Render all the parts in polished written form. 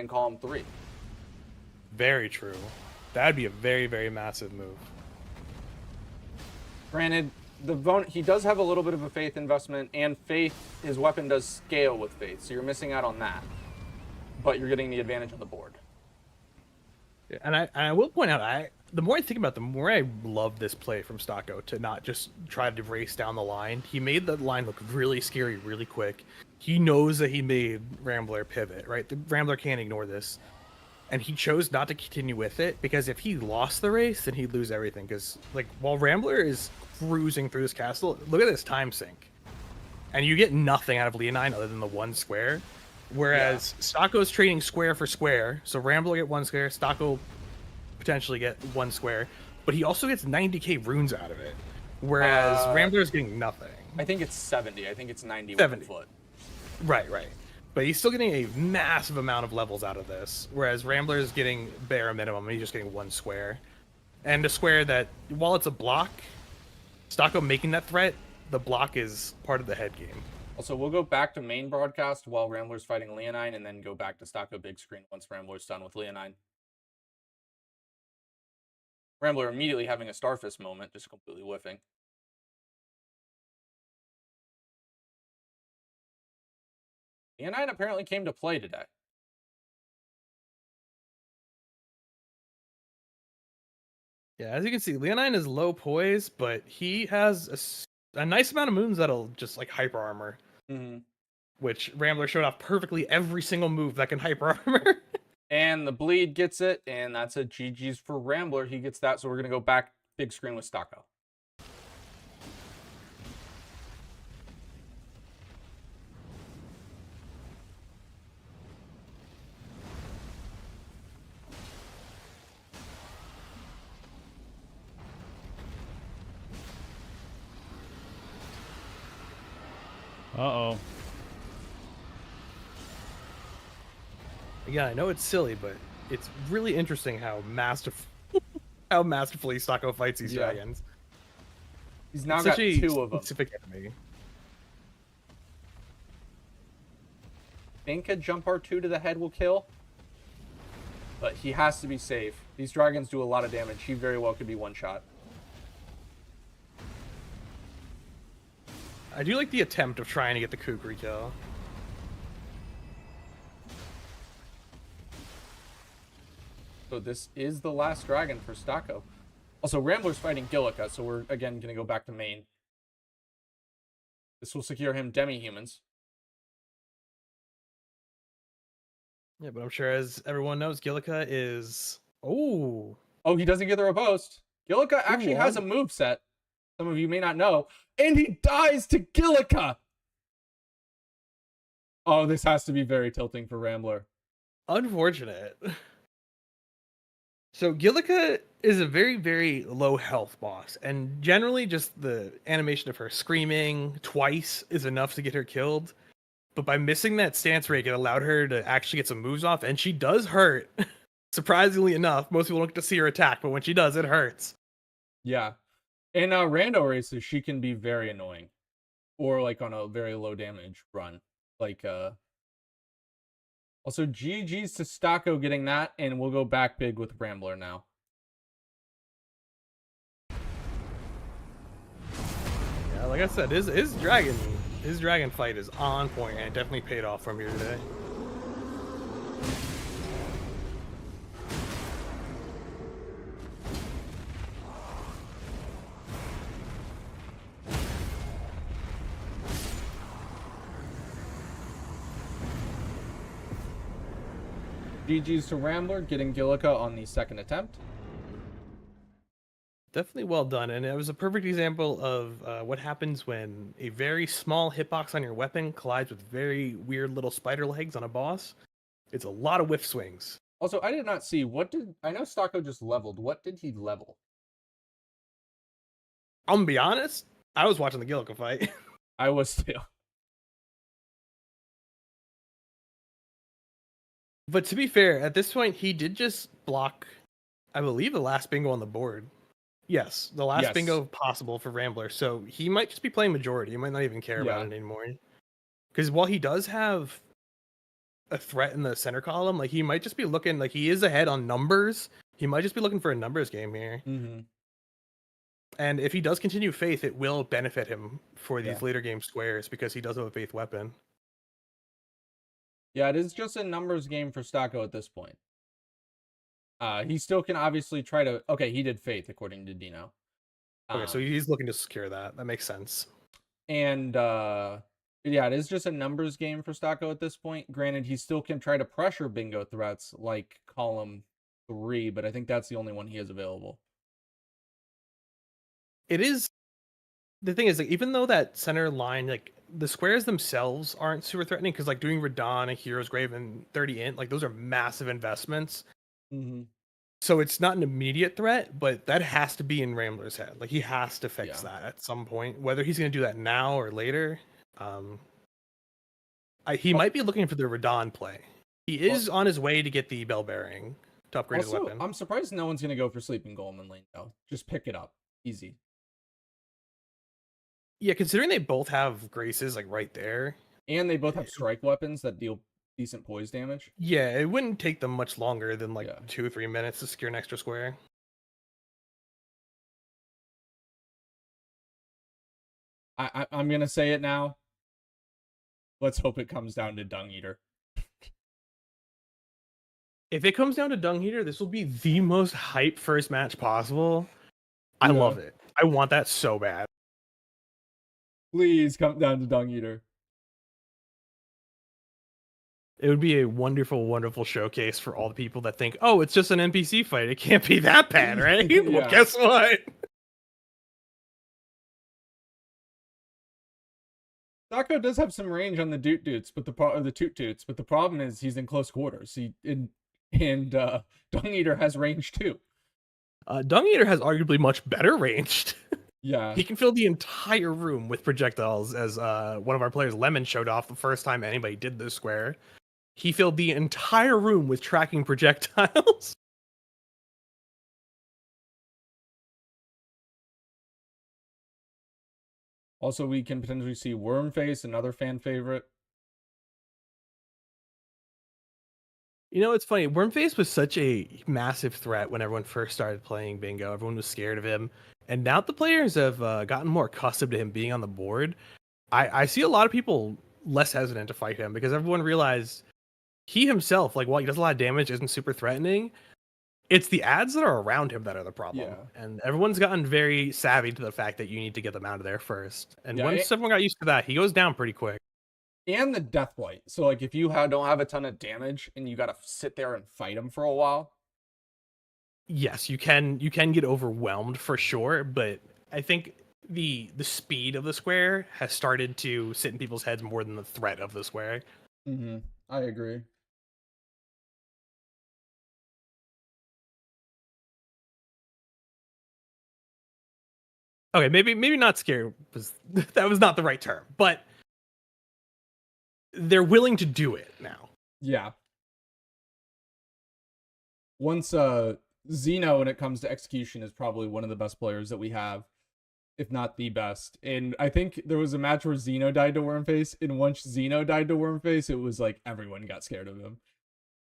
column 3. Very true. That'd be a very, very massive move. Granted, he does have a little bit of a faith investment, and faith, his weapon does scale with faith, so you're missing out on that. But you're getting the advantage on the board. And I will point out, the more I think about it, the more I love this play from Stocko to not just try to race down the line. He made the line look really scary, really quick. He knows that he made Rambler pivot, right? The Rambler can't ignore this. And he chose not to continue with it, because if he lost the race, then he'd lose everything. Because, like, while Rambler is cruising through this castle, look at this time sink. And you get nothing out of Leonine other than the 1 square. Whereas Stocko's trading square for square, so Rambler get 1 square, Stocko potentially get 1 square, but he also gets 90k runes out of it. Whereas Rambler's getting nothing. I think it's 70. I think it's 90 70. with a foot. Right. But he's still getting a massive amount of levels out of this, whereas Rambler's getting bare minimum, and he's just getting 1 square. And a square that, while it's a block, Stocko making that threat, the block is part of the head game. Also, we'll go back to main broadcast while Rambler's fighting Leonine, and then go back to Stocko big screen once Rambler's done with Leonine. Rambler immediately having a Starfist moment, just completely whiffing. Leonine apparently came to play today. Yeah, as you can see, Leonine is low poise, but he has a nice amount of moves that'll just, like, hyper armor. Mm-hmm. Which Rambler showed off perfectly every single move that can hyper armor. And the bleed gets it, and that's a GG's for Rambler. He gets that, so we're going to go back big screen with Stocko. Uh-oh. Yeah, I know it's silly, but it's really interesting how masterfully Stocko fights these dragons. He's now got 2 of them. Specific enemy. I think a jump R2 to the head will kill, but he has to be safe. These dragons do a lot of damage. He very well could be 1-shot. I do like the attempt of trying to get the Kukri kill. So this is the last dragon for Stocko. Also, Rambler's fighting Gillica, so we're again going to go back to main. This will secure him demi-humans. Yeah, but I'm sure, as everyone knows, Gillica is... Oh, he doesn't get the riposte. Gillica actually has a moveset. Some of you may not know. And he dies to Gillica! Oh, this has to be very tilting for Rambler. Unfortunate. So Gillica is a very, very low health boss, and generally just the animation of her screaming twice is enough to get her killed. But by missing that stance rake, it allowed her to actually get some moves off, and she does hurt. Surprisingly enough, most people don't get to see her attack, but when she does, it hurts. Yeah. In rando races, she can be very annoying. Or like on a very low damage run. Like, also, GG's to Stocko getting that, and we'll go back big with Rambler now. Yeah, like I said, his dragon fight is on point, and it definitely paid off from here today. GG's to Rambler, getting Gillica on the second attempt. Definitely well done, and it was a perfect example of what happens when a very small hitbox on your weapon collides with very weird little spider legs on a boss. It's a lot of whiff swings. Also, I did not see, I know Stocko just leveled. What did he level? I'm gonna be honest, I was watching the Gillica fight. I was too. But to be fair, at this point, he did just block, I believe, the last bingo on the board. Yes, the last bingo possible for Rambler. So he might just be playing majority. He might not even care about it anymore. Because while he does have a threat in the center column. Like he might just be looking like he is ahead on numbers. He might just be looking for a numbers game here. Mm-hmm. And if he does continue Faith, it will benefit him for these Yeah. later game squares because he does have a Faith weapon. Yeah, it is just a numbers game for Stocko at this point. He still can obviously try to... Okay, he did Faith, according to Dino. Okay, so he's looking to secure that. That makes sense. And, yeah, it is just a numbers game for Stocko at this point. Granted, he still can try to pressure bingo threats like column 3, but I think that's the only one he has available. It is... The thing is, like, even though that center line, like, the squares themselves aren't super threatening, because, like, doing Radon, a Hero's Grave, and 30 int, like, those are massive investments. Mm-hmm. So it's not an immediate threat, but that has to be in Rambler's head. Like, he has to fix that at some point. Whether he's going to do that now or later, he might be looking for the Radon play. He is on his way to get the Bell Bearing to upgrade his weapon. I'm surprised no one's going to go for Sleeping Golem in lane, though. Just pick it up. Easy. Yeah, considering they both have Graces, like, right there. And they both have strike weapons that deal decent poise damage. Yeah, it wouldn't take them much longer than, like, 2 or 3 minutes to secure an extra square. I'm going to say it now. Let's hope it comes down to Dung Eater. If it comes down to Dung Eater, this will be the most hype first match possible. I love it. I want that so bad. Please come down to Dung Eater. It would be a wonderful, wonderful showcase for all the people that think, oh, it's just an NPC fight. It can't be that bad, right? Well, guess what? Stocko does have some range on the Doot Doots, but the Toot Toots, but the problem is he's in close quarters. Dung Eater has range too. Dung Eater has arguably much better range. Yeah. He can fill the entire room with projectiles, as one of our players, Lemon, showed off the first time anybody did this square. He filled the entire room with tracking projectiles. Also, we can potentially see Wormface, another fan favorite. You know, it's funny. Wormface was such a massive threat when everyone first started playing Bingo. Everyone was scared of him. And now the players have gotten more accustomed to him being on the board. I see a lot of people less hesitant to fight him because everyone realized he himself, like, while he does a lot of damage, isn't super threatening. It's the ads that are around him that are the problem. Yeah. And everyone's gotten very savvy to the fact that you need to get them out of there first. And once everyone got used to that, he goes down pretty quick. And the Death Blight. So, like, if you don't have a ton of damage and you got to sit there and fight him for a while. Yes, you can get overwhelmed for sure, but I think the speed of the square has started to sit in people's heads more than the threat of the square. Mm-hmm. I agree. Okay, maybe not scared was that was not the right term, but they're willing to do it now. Yeah. Once Xeno, when it comes to execution, is probably one of the best players that we have, if not the best. And I think there was a match where Xeno died to Wormface, and once Xeno died to Wormface, it was like everyone got scared of him.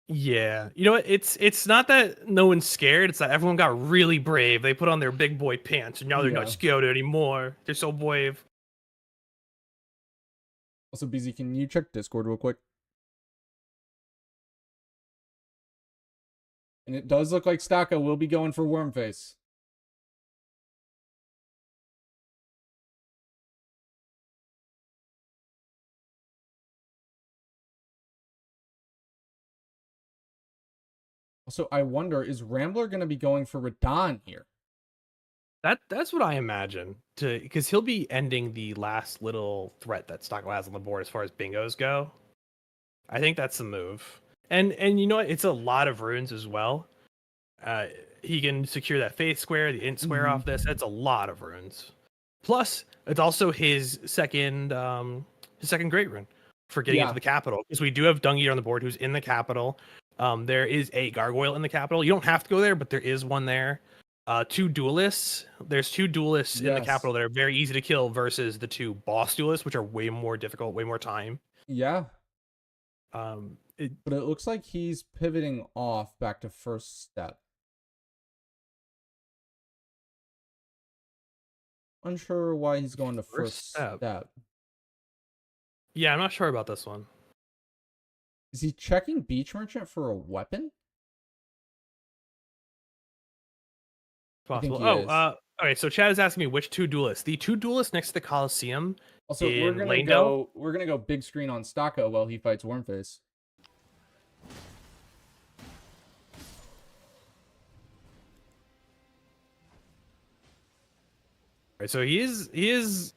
Yeah, you know what? It's not that no one's scared. It's that everyone got really brave. They put on their big boy pants, and now they're not scared anymore. They're so brave. Also, BZ, can you check Discord real quick? And it does look like Stocko will be going for Wormface. Also, I wonder, is Rambler going to be going for Radon here? That's what I imagine, because he'll be ending the last little threat that Stocko has on the board as far as bingos go. I think that's the move. And you know what? It's a lot of runes as well. He can secure that Faith Square, the Int Square off this. That's a lot of runes. Plus, it's also his second great rune for getting into the capital. Because we do have Dung Eater on the board who's in the capital. There is a gargoyle in the capital. You don't have to go there, but there is one there. 2 duelists. There's 2 duelists in the capital that are very easy to kill versus the 2 boss duelists, which are way more difficult, way more time. Yeah. But it looks like he's pivoting off back to first step. Unsure why he's going to first step. Yeah, I'm not sure about this one. Is he checking Beach Merchant for a weapon? Possible. Okay. So Chad is asking me which two duelists. The two duelists next to the Coliseum. Also, we're gonna go big screen on Stocko while he fights Wormface. Right, so he is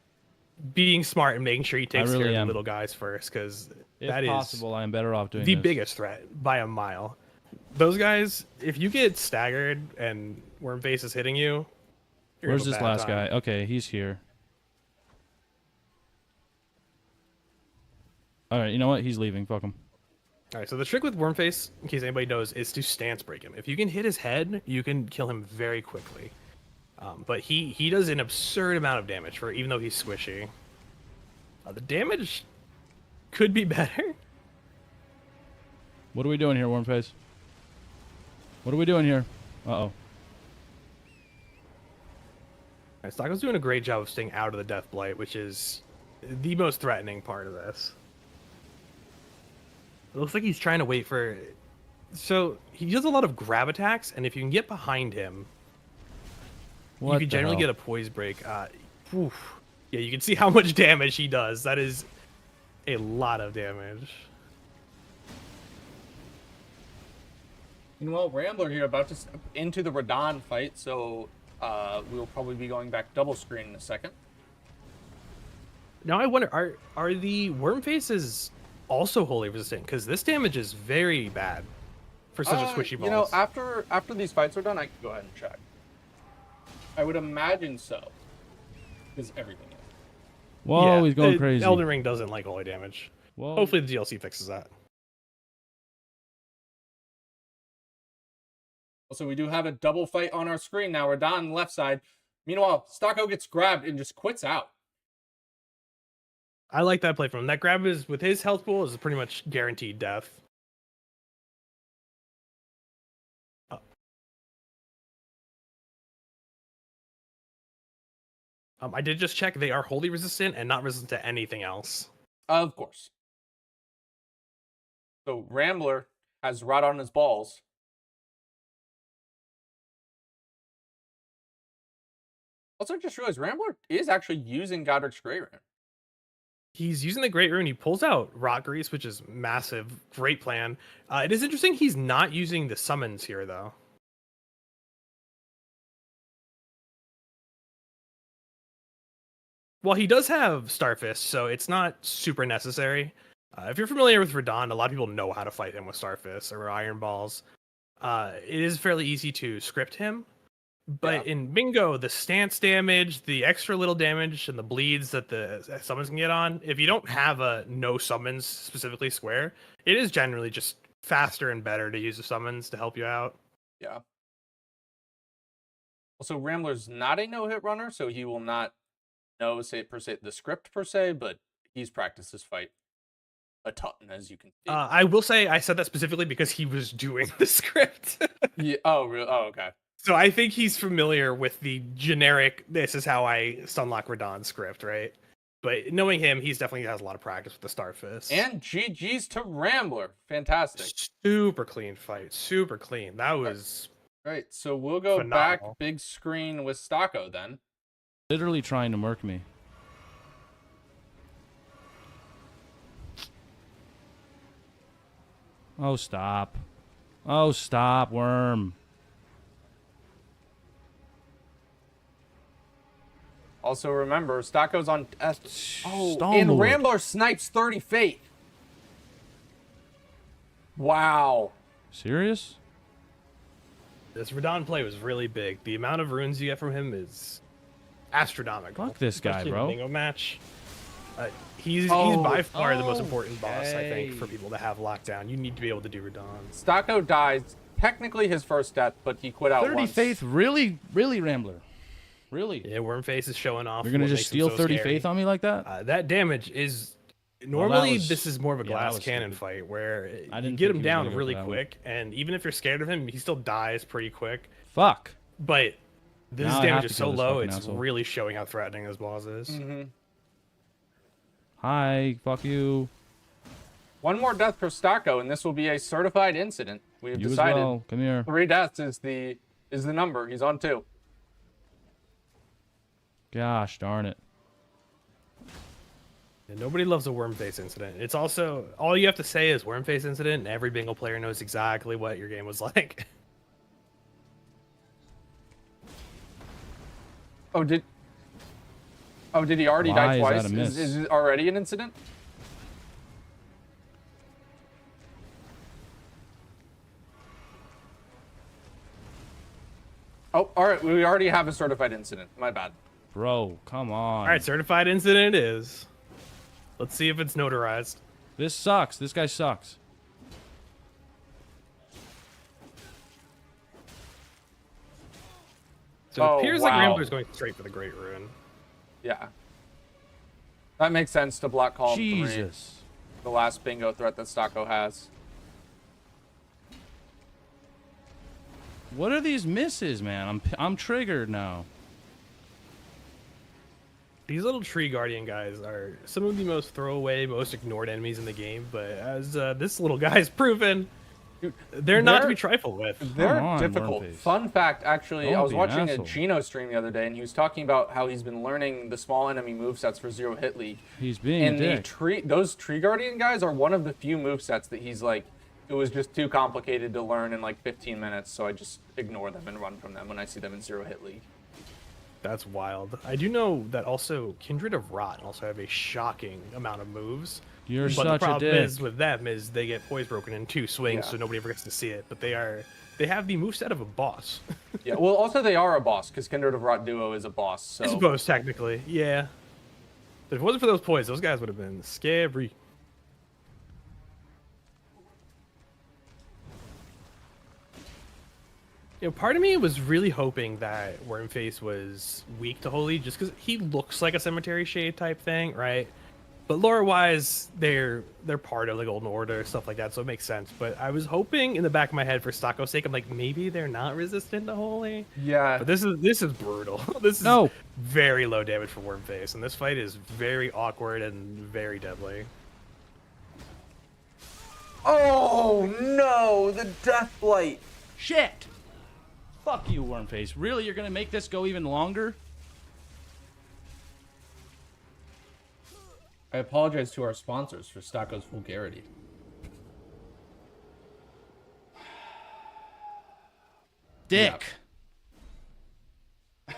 being smart and making sure he takes care of the little guys first, because that is possible. I am better off doing the this. biggest threat by a mile. Those guys, if you get staggered and Wormface is hitting you, where's this last guy? Okay, he's here. All right, you know what? He's leaving. Fuck him. All right, so the trick with Wormface, in case anybody knows, is to stance break him. If you can hit his head, you can kill him very quickly. But he does an absurd amount of damage for even though he's squishy. The damage could be better. What are we doing here, Wormface? What are we doing here? Uh-oh. Right, Stocko's doing a great job of staying out of the Death Blight, which is the most threatening part of this. It looks like he's trying to wait for... So, he does a lot of grab attacks, and if you can get behind him, you can generally get a poise break. Yeah, you can see how much damage he does. That is a lot of damage. Meanwhile, Rambler here about to step into the Radahn fight, so we'll probably be going back double screen in a second. Now I wonder, are the Wormfaces also wholly resistant? Because this damage is very bad for such a squishy boss. You know, after these fights are done, I can go ahead and check. I would imagine so. Because everything is. Whoa, he's going crazy. Elden Ring doesn't like holy damage. Whoa. Hopefully the DLC fixes that. Also, we do have a double fight on our screen now. Radahn on the left side. Meanwhile, Stocko gets grabbed and just quits out. I like that play from him. That grab is with his health pool is pretty much guaranteed death. I did just check. They are wholly resistant and not resistant to anything else. Of course. So Rambler has Rot on his balls. Also, I just realized Rambler is actually using Godric's Great Rune. He's using the Great Rune. He pulls out Rot Grease, which is massive. Great plan. It is interesting he's not using the summons here, though. Well, he does have Starfist, so it's not super necessary. If you're familiar with Radahn, a lot of people know how to fight him with Starfist or Iron Balls. It is fairly easy to script him. But in Bingo, the stance damage, the extra little damage, and the bleeds that the summons can get on, if you don't have a no summons specifically square, it is generally just faster and better to use the summons to help you out. Yeah. Also, Rambler's not a no-hit runner, so he will not know the script per se, but he's practiced this fight a ton, as you can see. I will say I said that specifically because he was doing the script. Yeah. Oh, really? Oh, okay. So I think he's familiar with the generic, this is how I stunlock Radahn script, right? But knowing him, he's definitely has a lot of practice with the Starfist. And GG's to Rambler. Fantastic. Super clean fight. Super clean. That was... Right, so we'll go phenomenal. back big screen with Stocko then. Literally trying to murk me. Oh, stop. Oh, stop, Worm. Also remember, Stocko's on... Stalnlord. And Rambler snipes 30 Fate. Wow. Serious? This Radahn play was really big. The amount of runes you get from him is astronomical. Fuck this guy, especially bro. In the bingo match. He's by far the most important boss, I think, for people to have locked down. You need to be able to do Radahn. Stocko dies. Technically his first death, but he quit out 30 once. faith? Really? Really, Rambler? Really? Yeah, Wormface is showing off. You're going to what just makes him steal so 30 scary. faith on me like that? That damage is Normally, was- this is more of a yeah, that glass was cannon stupid. fight where I you didn't get think him he was gonna down go for really that one. quick, and even if you're scared of him, he still dies pretty quick. Fuck. But this Now I have damage to is so kill this low, fucking it's asshole. really showing how threatening this boss is. Mm-hmm. Hi. Fuck you. One more death for Stocko, and this will be a certified incident. We have You as decided well. Come here. 3 deaths is the number. He's on 2. Gosh darn it. And nobody loves a worm face incident. It's also all you have to say is worm face incident, and every bingo player knows exactly what your game was like. Oh, did he already Why die is twice? that a miss? Is it already an incident? Oh, all right. We already have a certified incident. My bad. Bro, come on. All right, certified incident it is. Let's see if it's notarized. This sucks. This guy sucks. So it Oh, appears like wow. Rambler's going straight for the Great Ruin. Yeah. That makes sense to block column 3. Jesus. The last bingo threat that Stocko has. What are these misses, man? I'm triggered now. These little tree guardian guys are some of the most throwaway, most ignored enemies in the game, but as this little guy's proven, Dude, they're not to be trifled with. They're on, difficult. Warface. Fun fact, actually, Don't I was be an watching a asshole. Gino stream the other day, and he was talking about how he's been learning the small enemy movesets for Zero Hit League. He's being And a dick. those tree guardian guys are one of the few movesets that he's like, it was just too complicated to learn in like 15 minutes, so I just ignore them and run from them when I see them in Zero Hit League. That's wild. I do know that also Kindred of Rot also have a shocking amount of moves. You're But such the a problem dick. is with them is they get poise broken in 2 swings, Yeah. so nobody ever gets to see it. But they have the moveset of a boss. Yeah, well, also they are a boss, because Kindred of Rot Duo is a boss, so... I suppose technically, yeah. But if it wasn't for those poise, those guys would have been scary. You know, part of me was really hoping that Wormface was weak to Holy, just because he looks like a Cemetery Shade type thing, right? But lore-wise, they're part of the Golden Order, stuff like that, so it makes sense. But I was hoping in the back of my head, for Stocko's sake, I'm like, maybe they're not resistant to Holy. Yeah. But this is brutal. This is No. very low damage for Wormface, and this fight is very awkward and very deadly. Oh, no! The Death Blight! Shit! Fuck you, Wormface. Really? You're gonna make this go even longer? I apologize to our sponsors for Stocko's vulgarity. Dick.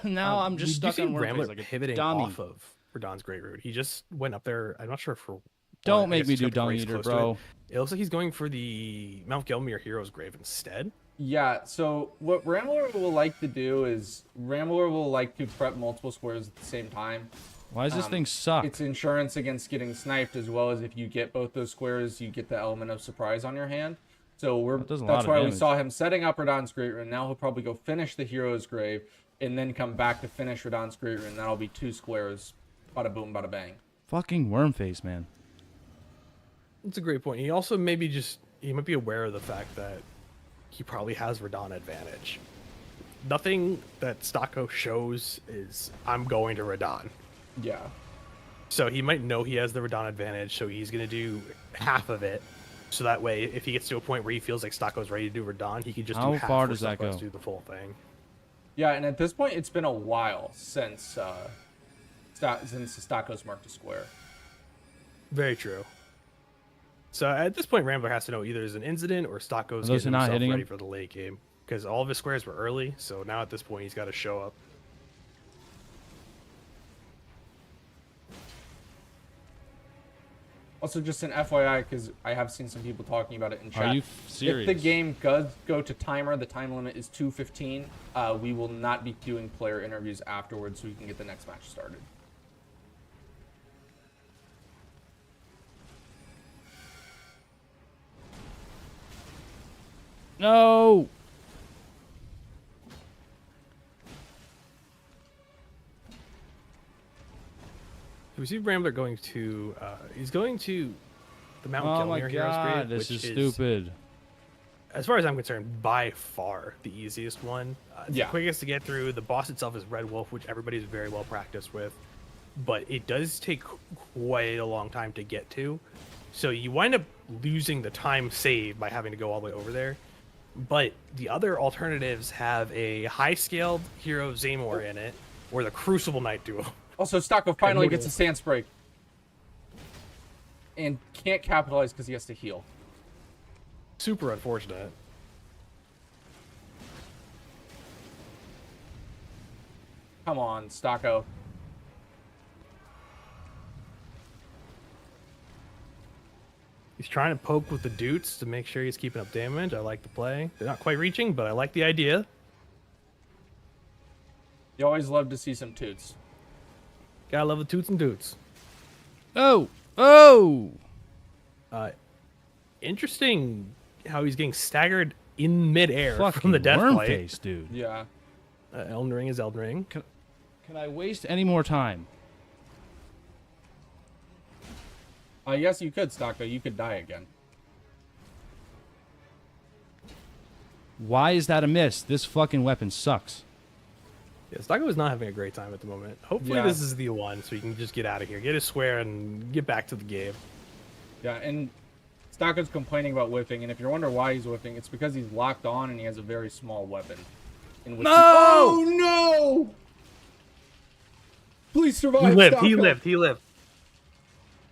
Now I'm just Did you stuck see on Wormface Rambler like a pivoting dummy. off of Radon's Great Root. He just went up there. I'm not sure for. Don't I make guess me he's do got the Dung race Eater, close to bro. It looks like he's going for the Mount Gelmir Hero's Grave instead. Yeah, so what Rambler will like to do is Rambler will like to prep multiple squares at the same time. Why does this thing suck? It's insurance against getting sniped, as well as if you get both those squares, you get the element of surprise on your hand. So That does a lot that's of why we damage. saw him setting up Radon's Great Rune. Now he'll probably go finish the Hero's Grave, and then come back to finish Radon's Great Rune. That'll be 2 squares. Bada boom, bada bang. Fucking Wormface, man. That's a great point. He also maybe he might be aware of the fact that he probably has Radon advantage. Nothing that Stocko shows is I'm going to Radon. Yeah. So he might know he has the Radon advantage, so he's going to do half of it. So that way, if he gets to a point where he feels like Stocko's ready to do Radon, he can just How do half far where does that Stocko has go? to do the full thing. Yeah, and at this point, it's been a while since Stocko's marked a square. Very true. So at this point, Rambler has to know either there's an incident or Stocko's those getting not himself hitting ready him? for the late game. Because all of his squares were early, so now at this point, he's got to show up. Also, just an FYI, because I have seen some people talking about it in chat. Are you serious? If the game does go to timer, the time limit is 2:15. We will not be doing player interviews afterwards, so we can get the next match started. No! We see Rambler going to, he's going to the Mount Oh my Gelmir Hero's god, Grave, this which is stupid. as far as I'm concerned, by far the easiest one. It's Yeah. the quickest to get through. The boss itself is Red Wolf, which everybody's very well practiced with. But it does take quite a long time to get to. So you wind up losing the time saved by having to go all the way over there. But the other alternatives have a high-scaled hero Zamor in it, or the Crucible Knight duo. Also, Stocko finally moving gets a stance break. And can't capitalize because he has to heal. Super unfortunate. Come on, Stocko. He's trying to poke with the Doots to make sure he's keeping up damage. I like the play. They're not quite reaching, but I like the idea. You always love to see some toots. Gotta love the Toots and Doots. Oh! Oh! Interesting how he's getting staggered in midair Fucking from the death worm blade. face, dude. Yeah. Elden Ring is Elden Ring. Can I waste any more time? Yes, you could, Stocko. You could die again. Why is that a miss? This fucking weapon sucks. Yeah, Stocko is not having a great time at the moment. Hopefully Yeah. this is the one so he can just get out of here, get his swear, and get back to the game. Yeah, and Stocko's complaining about whiffing, and if you're wondering why he's whiffing, it's because he's locked on and he has a very small weapon. In which Oh, no! Please survive, He lived, Stocko. he lived, he lived.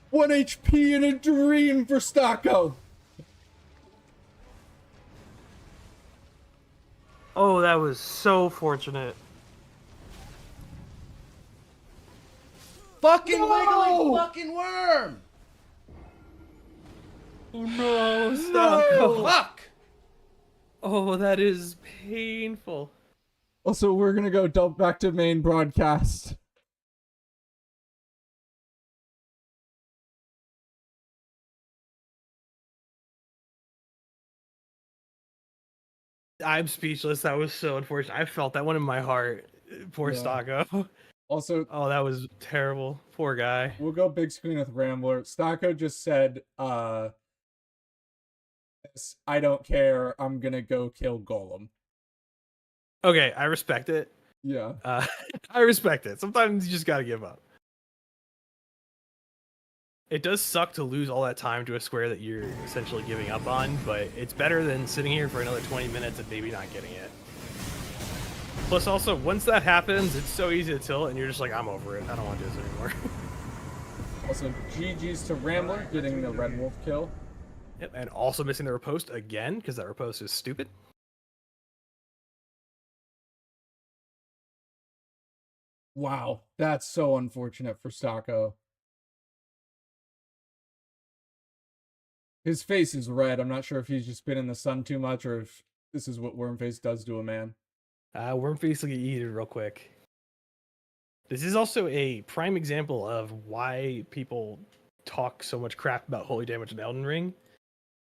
1 HP in a dream for Stocko. Oh, that was so fortunate. Fucking No! wiggling fucking worm! Oh no, Stocko. Fuck! Oh, that is painful. Also, we're gonna go dump back to main broadcast. I'm speechless. That was so unfortunate. I felt that one in my heart. Poor Yeah. Stocko. Also, Oh, that was terrible. Poor guy. we'll go big screen with Rambler. Stocko just said, I don't care. I'm gonna go kill Golem. Okay, I respect it. Yeah. I respect it. Sometimes you just gotta give up. It does suck to lose all that time to a square that you're essentially giving up on, but it's better than sitting here for another 20 minutes and maybe not getting it. Plus, also, once that happens, it's so easy to tilt, and you're just like, I'm over it. I don't want to do this anymore. Also, GG's to Rambler getting the Red Wolf kill. Yep, and also missing the riposte again, because that riposte is stupid. Wow, that's so unfortunate for Stocko. His face is red. I'm not sure if he's just been in the sun too much or if this is what Wormface does to a man. Wormface will get eaten real quick. This is also a prime example of why people talk so much crap about holy damage in Elden Ring.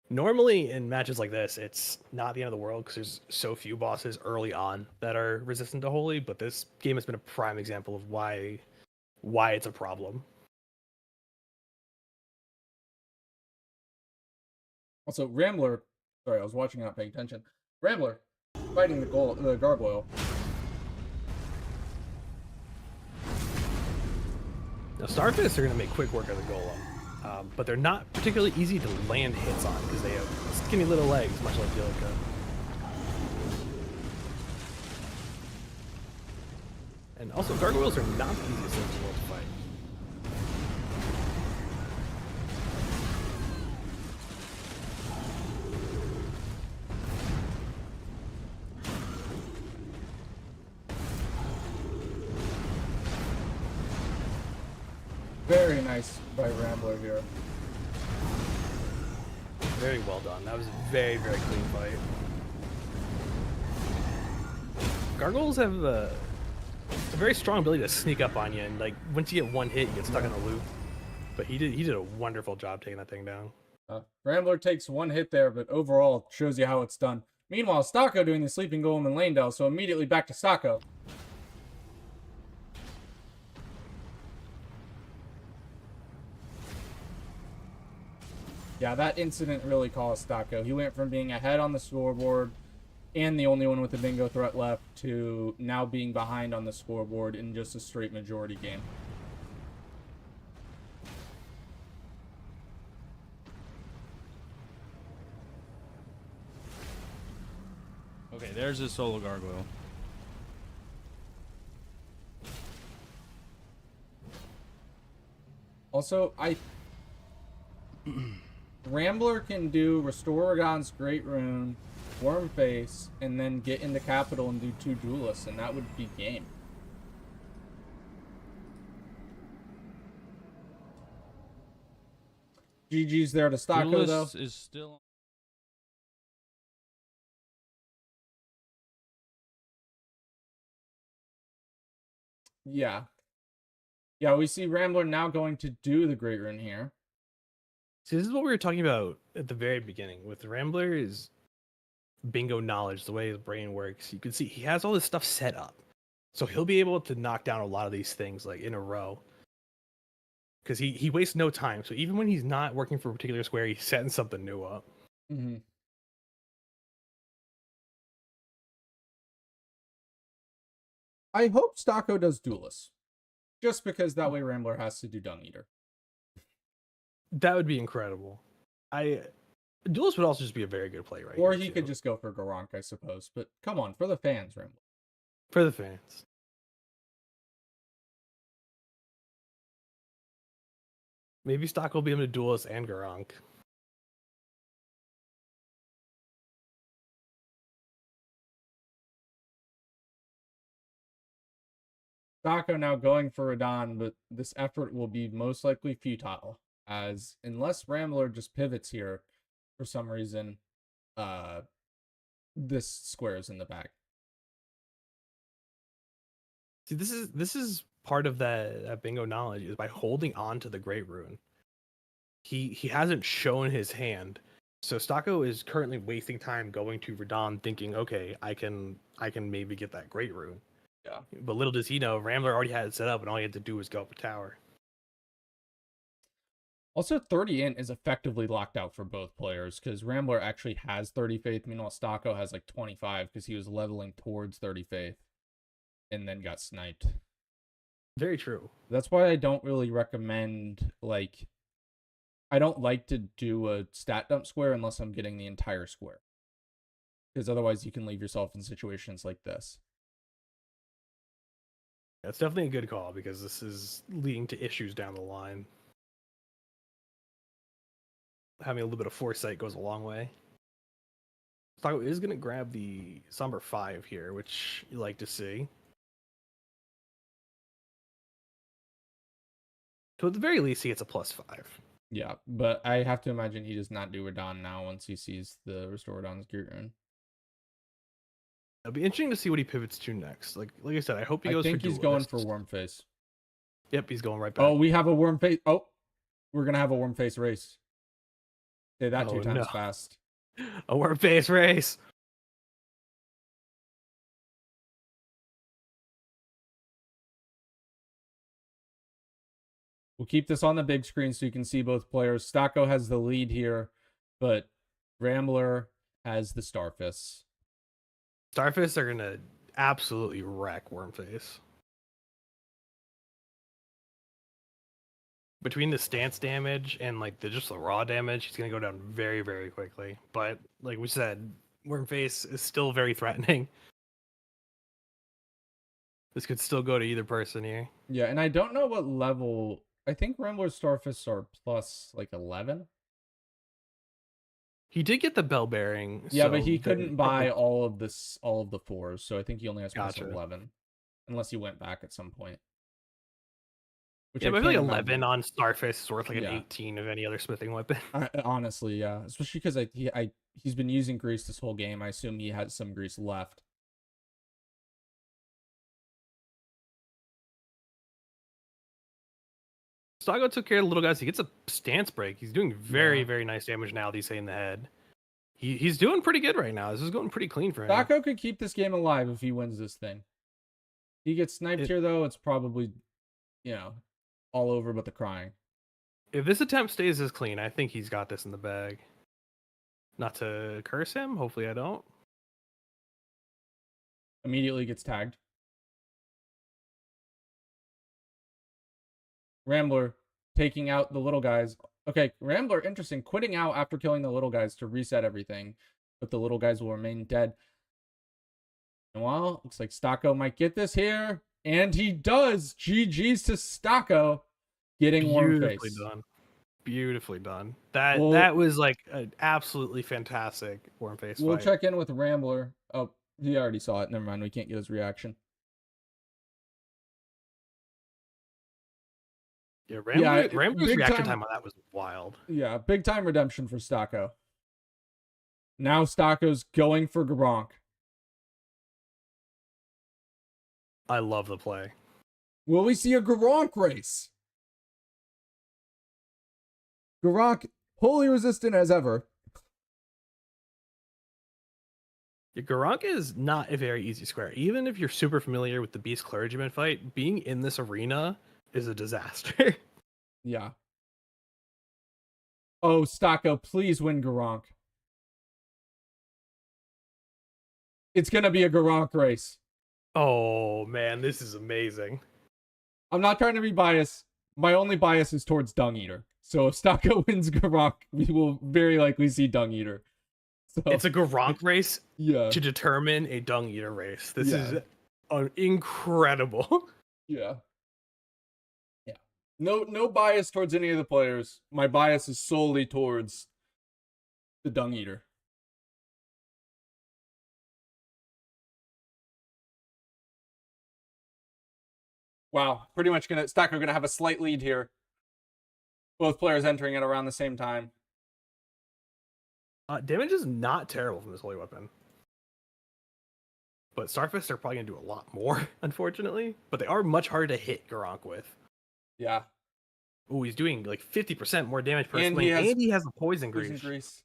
Normally in matches like this, it's not the end of the world because there's so few bosses early on that are resistant to holy, but this game has been a prime example of why it's a problem. Also, Rambler, sorry, I was watching, not paying attention. Rambler fighting the gargoyle. Now, Starfists are going to make quick work of the Golem, but they're not particularly easy to land hits on because they have skinny little legs, much like Delica. And also, gargoyles are not the easiest things in the world to fight. Very nice by Rambler here. Very well done. That was a very, very clean fight. Gargoyles have a very strong ability to sneak up on you, and like once you get one hit, you get stuck in a loop. But he did a wonderful job taking that thing down. Rambler takes one hit there, but overall shows you how it's done. Meanwhile, Stocko doing the sleeping golem in Lanedale, so immediately back to Stocko. Yeah, that incident really cost Stocko. He went from being ahead on the scoreboard and the only one with the bingo threat left to now being behind on the scoreboard in just a straight majority game. Okay, there's his solo gargoyle. Also, Rambler can do Restore Ragon's Great Rune, Worm Face, and then get into Capital and do 2 Duelists, and that would be game. GG's there to Stocko, though. Duelist is still... Yeah. Yeah, we see Rambler now going to do the Great Rune here. See, this is what we were talking about at the very beginning with Rambler is bingo knowledge, the way his brain works. You can see he has all this stuff set up. So he'll be able to knock down a lot of these things like in a row. Because he wastes no time. So even when he's not working for a particular square, he's setting something new up. Mm-hmm. I hope Stocko does Duelist. Just because that way Rambler has to do Dung Eater. That would be incredible. Duelist would also just be a very good play, right? Or here, he too. could just go for Garank, I suppose. But come on, for the fans, Rambler. For the fans. Maybe Stock will be able to Duelist and Garank. Stocko now going for Radon, but this effort will be most likely futile. As unless Rambler just pivots here for some reason, this square is in the back. See, this is part of that bingo knowledge is by holding on to the Great Rune. He hasn't shown his hand, so Stocko is currently wasting time going to Radon, thinking, okay, I can maybe get that Great Rune. Yeah. But little does he know, Rambler already had it set up, and all he had to do was go up a tower. Also, 30 int is effectively locked out for both players because Rambler actually has 30 faith, meanwhile Stocko has like 25 because he was leveling towards 30 faith and then got sniped. Very true. That's why I don't really recommend, like, I don't like to do a stat dump square unless I'm getting the entire square. Because otherwise you can leave yourself in situations like this. That's definitely a good call because this is leading to issues down the line. Having a little bit of foresight goes a long way. Stocko is going to grab the Somber 5 here, which you like to see. So at the very least, he gets a +5. Yeah, but I have to imagine he does not do Radon now once he sees the Restore Radon's Gear Rune. It'll be interesting to see what he pivots to next. Like I said, I hope he goes for I think he's Duelist. going for Worm Face. Yep, he's going right back. Oh, we have a Worm Face. Oh, we're going to have a Worm Face race. Say that 2 times fast. A Worm Face race. We'll keep this on the big screen so you can see both players. Stocko has the lead here, but Rambler has the Starfists. Starfists are going to absolutely wreck Wormface. Between the stance damage and like just the raw damage, he's going to go down very, very quickly. But like we said, Wormface is still very threatening. This could still go to either person here. Yeah, and I don't know what level. I think Rambler's Starfists are plus like 11. He did get the bell bearing. Yeah, so but he couldn't buy probably... all of the 4s, so I think he only has plus Gotcha. 11, unless he went back at some point. Which Yeah, I but I feel like can't 11 imagine. on Starfish is worth like Yeah. an 18 of any other smithing weapon. Honestly, yeah, especially because he's been using grease this whole game. I assume he has some grease left. Stocko took care of the little guys. He gets a stance break. He's doing very, very nice damage now. These say in the head. He's doing pretty good right now. This is going pretty clean for him. Stocko could keep this game alive if he wins this thing. He gets sniped here though. It's probably, all over but the crying. If this attempt stays as clean, I think he's got this in the bag. Not to curse him. Hopefully I don't. Immediately gets tagged. Rambler taking out the little guys. Okay, Rambler, interesting. Quitting out after killing the little guys to reset everything. But the little guys will remain dead. And well, looks like Stocko might get this here. And he does. GG's to Stocko. Getting warm face. Beautifully done. Beautifully done. That Well, that was like an absolutely fantastic warm face We'll fight. check in with Rambler. Oh, he already saw it. Never mind. We can't get his reaction. Yeah, Yeah, Rambler's big reaction time- time on that was wild. Yeah, big time redemption for Stocko. Now Stocko's going for Gronk. I love the play. Will we see a Gronk race? Gronk, wholly resistant as ever. Yeah, Gronk is not a very easy square. Even if you're super familiar with the Beast Clergyman fight, being in this arena is a disaster. Yeah. Oh, Stocko, please win Gronk. It's going to be a Gronk race. Oh, man, this is amazing. I'm not trying to be biased. My only bias is towards Dung Eater. So if Stocko wins Gronk, we will very likely see Dung Eater. So, It's a Gronk race yeah. to determine a Dung Eater race. This Yeah. is incredible. Yeah. Yeah. No bias towards any of the players. My bias is solely towards the Dung Eater. Wow. Pretty much Stocko gonna have a slight lead here. Both players entering at around the same time. Damage is not terrible from this holy weapon. But Starfist are probably going to do a lot more, unfortunately. But they are much harder to hit Gronk with. Yeah. Ooh, he's doing like 50% more damage per And swing, he and he has the poison Poison grease. Grease.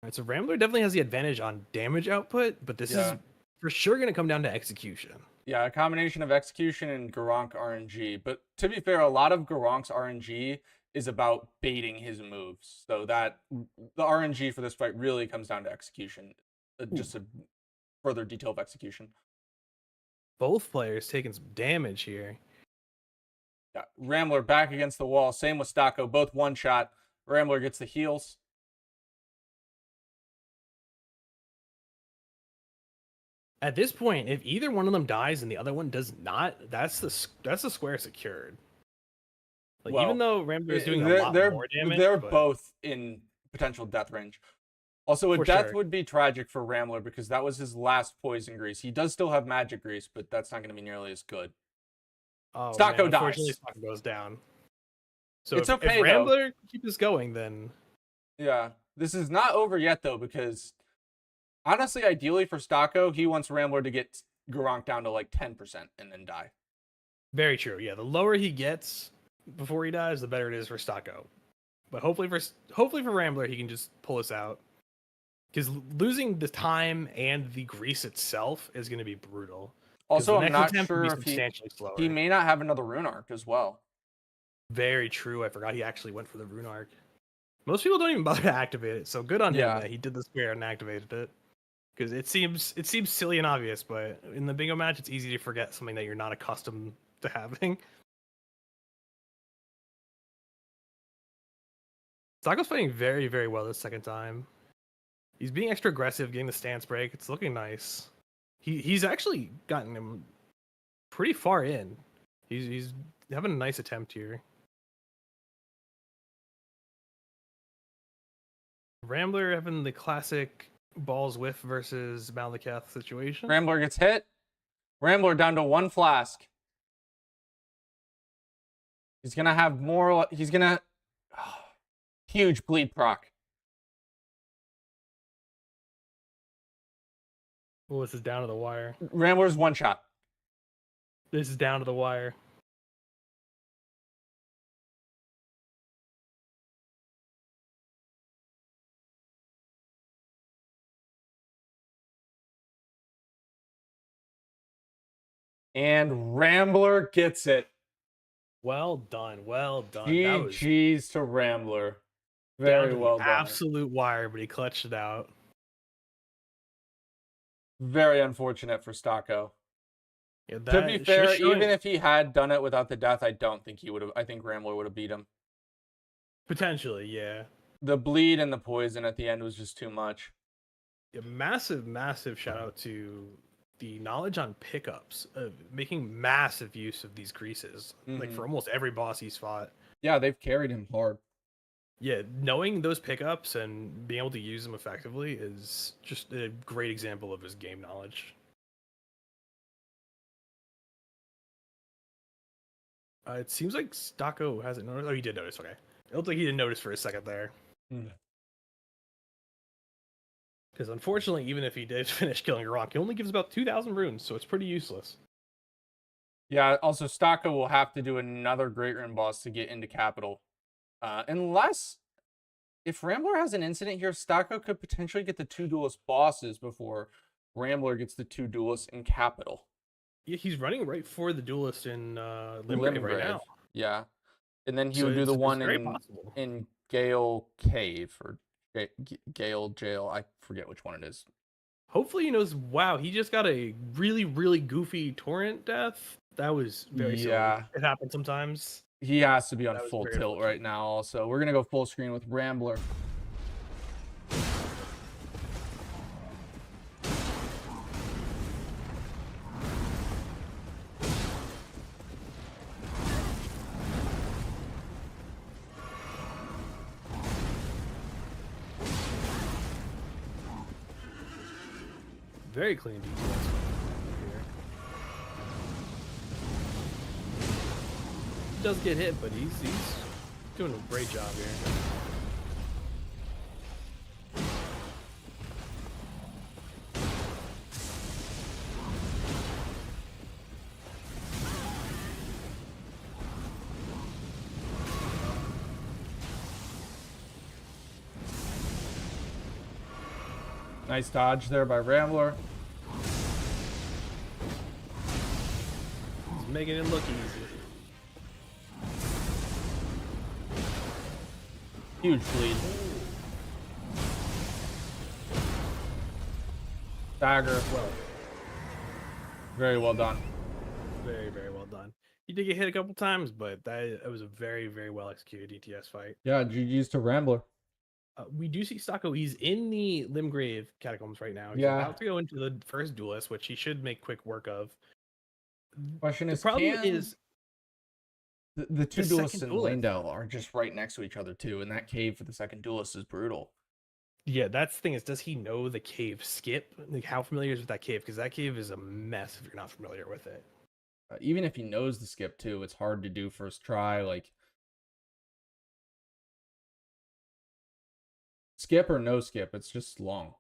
Alright, so Rambler definitely has the advantage on damage output, but this is for sure going to come down to execution. Yeah, a combination of execution and Gronk RNG. But to be fair, a lot of Gronk's RNG is about baiting his moves. So that the RNG for this fight really comes down to execution. Just a further detail of execution. Both players taking some damage here. Yeah, Rambler back against the wall. Same with Stocko. Both one shot. Rambler gets the heals. At this point, if either one of them dies and the other one does not, that's the square secured. Like, Well, even though Rambler is doing a lot more damage, they're but both in potential death range. Also, a For death sure. would be tragic for Rambler because that was his last poison grease. He does still have magic grease, but that's not going to be nearly as good. oh, Stocko man, unfortunately, dies. Stocko goes down. So It's if okay, though. Rambler can keep this going, then Yeah, this is not over yet though, because honestly, ideally for Stocko, he wants Rambler to get Gronk down to like 10% and then die. very true. Yeah, the lower he gets before he dies, the better it is for Stocko. But hopefully for Rambler, he can just pull us out. Because losing the time and the grease itself is going to be brutal. 'Cause Also, the I'm next not attempt will sure be if substantially slower. he may not have another rune arc as well. Very true. I forgot he actually went for the rune arc. Most people don't even bother to activate it, so good on him Yeah. that he did the square and activated it. Because it seems silly and obvious, but in the bingo match, it's easy to forget something that you're not accustomed to having. Stocko's fighting very, very well this second time. He's being extra aggressive, getting the stance break. It's looking nice. He's actually gotten him pretty far in. He's having a nice attempt here. Rambler having the classic balls whiff versus Malakath situation. Rambler gets hit. Rambler down to one flask. He's going to have more. He's going to. Huge bleed proc. Oh, this is down to the wire. Rambler's one shot. This is down to the wire. And Rambler gets it. Well done. Well done. That was GG's to Rambler. down Very to the well done. absolute wire, but he clutched it out. Very unfortunate for Stocko. Yeah, To be fair, even if he had done it without the death, I don't think he would have. I think Rambler would have beat him. potentially, yeah. The bleed and the poison at the end was just too much. A massive, massive shout out to the knowledge on pickups, making massive use of these creases, like for almost every boss he's fought. Yeah, they've carried him hard. Yeah, knowing those pickups and being able to use them effectively is just a great example of his game knowledge. It seems like Stocko hasn't noticed. Oh, he did notice. Okay, it looked like he didn't notice for a second there. Because unfortunately, even if he did finish killing Gronk, he only gives about 2,000 runes, so it's pretty useless. Yeah, also Stocko will have to do another Great Rune boss to get into Capital. Unless, if Rambler has an incident here, Stocko could potentially get the 2 duelist bosses before Rambler gets the 2 duelists in Capital. Yeah, he's running right for the duelist in Limgrave right now. Yeah. And then he So would do the one possible. in Gale Cave or Gale Jail. I forget which one it is. Hopefully he knows, wow, he just got a really, really goofy torrent death. That was very silly. It happens sometimes. He has to be on full tilt right now also. We're going to go full screen with Rambler. Very clean details here. He does get hit, but he's doing a great job here. Nice dodge there by Rambler. He's making it look easy. Huge lead. Dagger. Very well done. Very, very well done. He did get hit a couple times, but it was a very, very well executed DTS fight. Yeah, GG's to Rambler. We do see Stocko. He's in the Limgrave catacombs right now. He's about to go into the first duelist, which he should make quick work of. Question is, the problem is the 2 duelists in Leyndell are just right next to each other too, and that cave for the second duelist is brutal. Yeah, that's the thing is, does he know the cave skip? Like, how familiar is with that cave? Because that cave is a mess if you're not familiar with it. Even if he knows the skip too, it's hard to do first try. Like, skip or no skip, it's just long.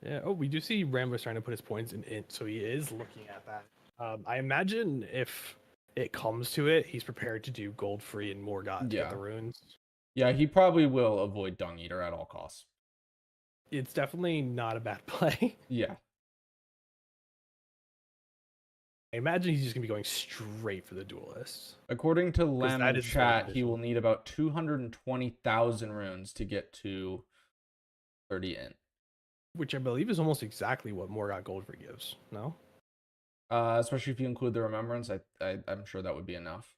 Yeah. Oh, we do see Rambler trying to put his points in it, so he is looking at that. I imagine if it comes to it, he's prepared to do gold free and Morgott to get the runes. Yeah, he probably will avoid Dung Eater at all costs. It's definitely not a bad play. Yeah. I imagine he's just gonna be going straight for the duelists. According to Lem in chat, he will need about 220,000 runes to get to 30 in. Which I believe is almost exactly what Morgott gold free gives. No? Especially if you include the remembrance, I'm sure that would be enough.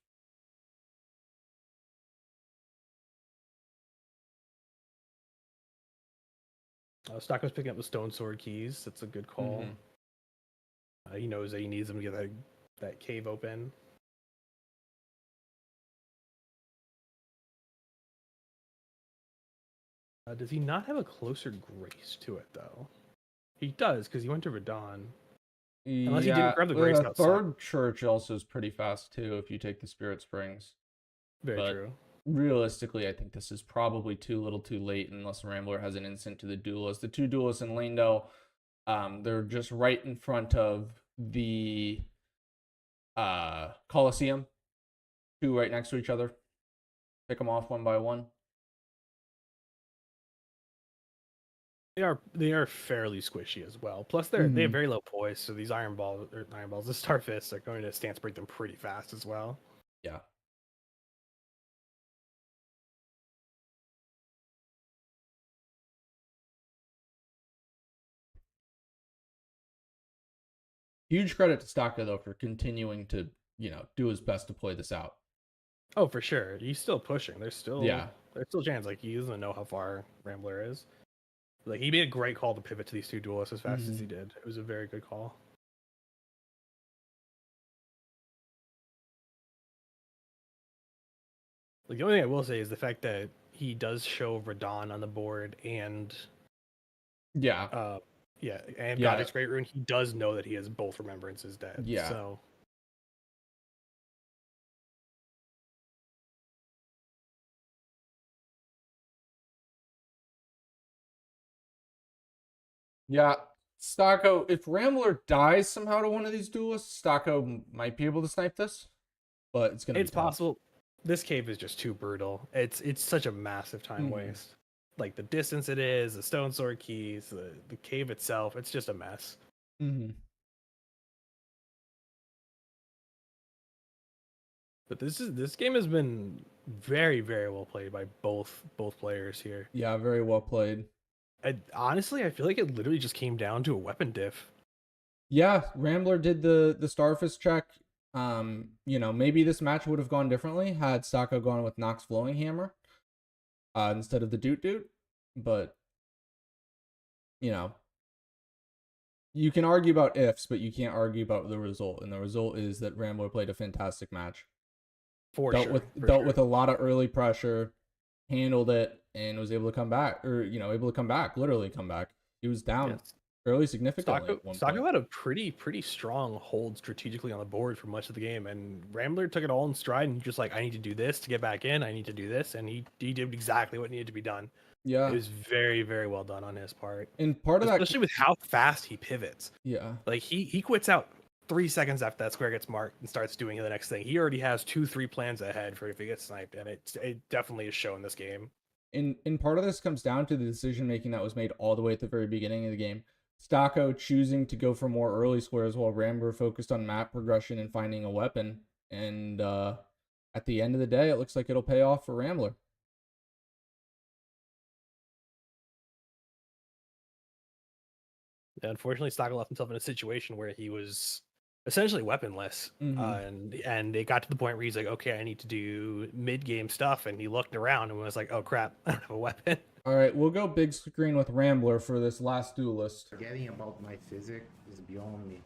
Stocko's picking up the stone sword keys. That's a good call. He knows that he needs them to get that cave open. Does he not have a closer grace to it though? He does, because he went to Radon. Unless he didn't grab the grace outside. Third church also is pretty fast too if you take the Spirit Springs. Very true. Realistically, I think this is probably too little too late unless Rambler has an instant to the duelist. The 2 duelists in Leyndell, they're just right in front of the Coliseum. 2 right next to each other. Pick them off one by one. They are fairly squishy as well. Plus, they have very low poise, so these iron balls, the star fists are going to stance break them pretty fast as well. Yeah. Huge credit to Staka though for continuing to, do his best to play this out. Oh, for sure. He's still pushing. There's still chance. Like, he doesn't know how far Rambler is. Like, he made a great call to pivot to these two duelists as fast as he did. It was a very good call. Like, the only thing I will say is the fact that he does show Radon on the board and and Godric's Great Rune. He does know that he has both Remembrances dead. Yeah. So yeah, Stako, if Rambler dies somehow to one of these duelists, Stako might be able to snipe this, but it's possible. This cave is just too brutal. It's such a massive time waste. Like, the distance it is, the stone sword keys, the cave itself, it's just a mess. But this game has been very, very well played by both players here. Yeah, very well played. Honestly, I feel like it literally just came down to a weapon diff. Yeah, Rambler did the Starfist check. Maybe this match would have gone differently had Stako gone with Nox Flowing Hammer instead of the Doot. But, you can argue about ifs, but you can't argue about the result. And the result is that Rambler played a fantastic match. Dealt with a lot of early pressure, handled it, and was able to come back, literally come back. He was down fairly significantly. Stako had a pretty strong hold strategically on the board for much of the game, and Rambler took it all in stride and just like, I need to do this to get back in, I need to do this, and he did exactly what needed to be done. Yeah, it was very, very well done on his part. And part of that, especially with how fast he pivots. Yeah, like he quits out 3 seconds after that square gets marked and starts doing the next thing. He already has 2-3 plans ahead for if he gets sniped, and it definitely is shown this game. And part of this comes down to the decision making that was made all the way at the very beginning of the game. Stako choosing to go for more early squares while Rambler focused on map progression and finding a weapon. And at the end of the day, it looks like it'll pay off for Rambler. Unfortunately, Stako left himself in a situation where he was essentially weaponless, and it got to the point where he's like, okay, I need to do mid-game stuff, and he looked around and was like, oh crap, I don't have a weapon. All right, we'll go big screen with Rambler for this last duelist. Forgetting about my physics is beyond me.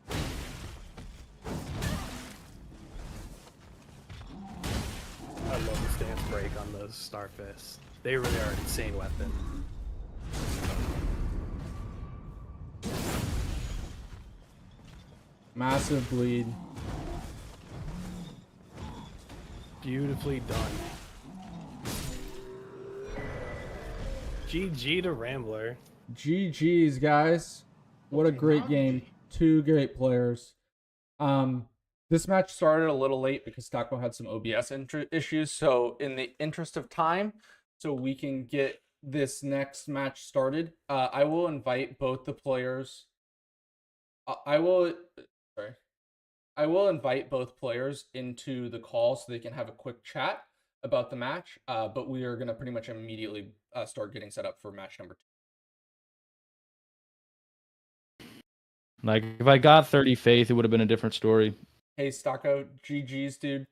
I love the stance break on those Starfists. They really are an insane weapon. Massive bleed. Beautifully done. GG to Rambler. GG's, guys. What a great game. 2 great players. This match started a little late because Stako had some OBS issues. So in the interest of time, so we can get this next match started, I will invite both the players. I will invite both players into the call so they can have a quick chat about the match. But we are going to pretty much immediately start getting set up for match number 2. Like, if I got 30 faith, it would have been a different story. Hey, Stako, GG's, dude.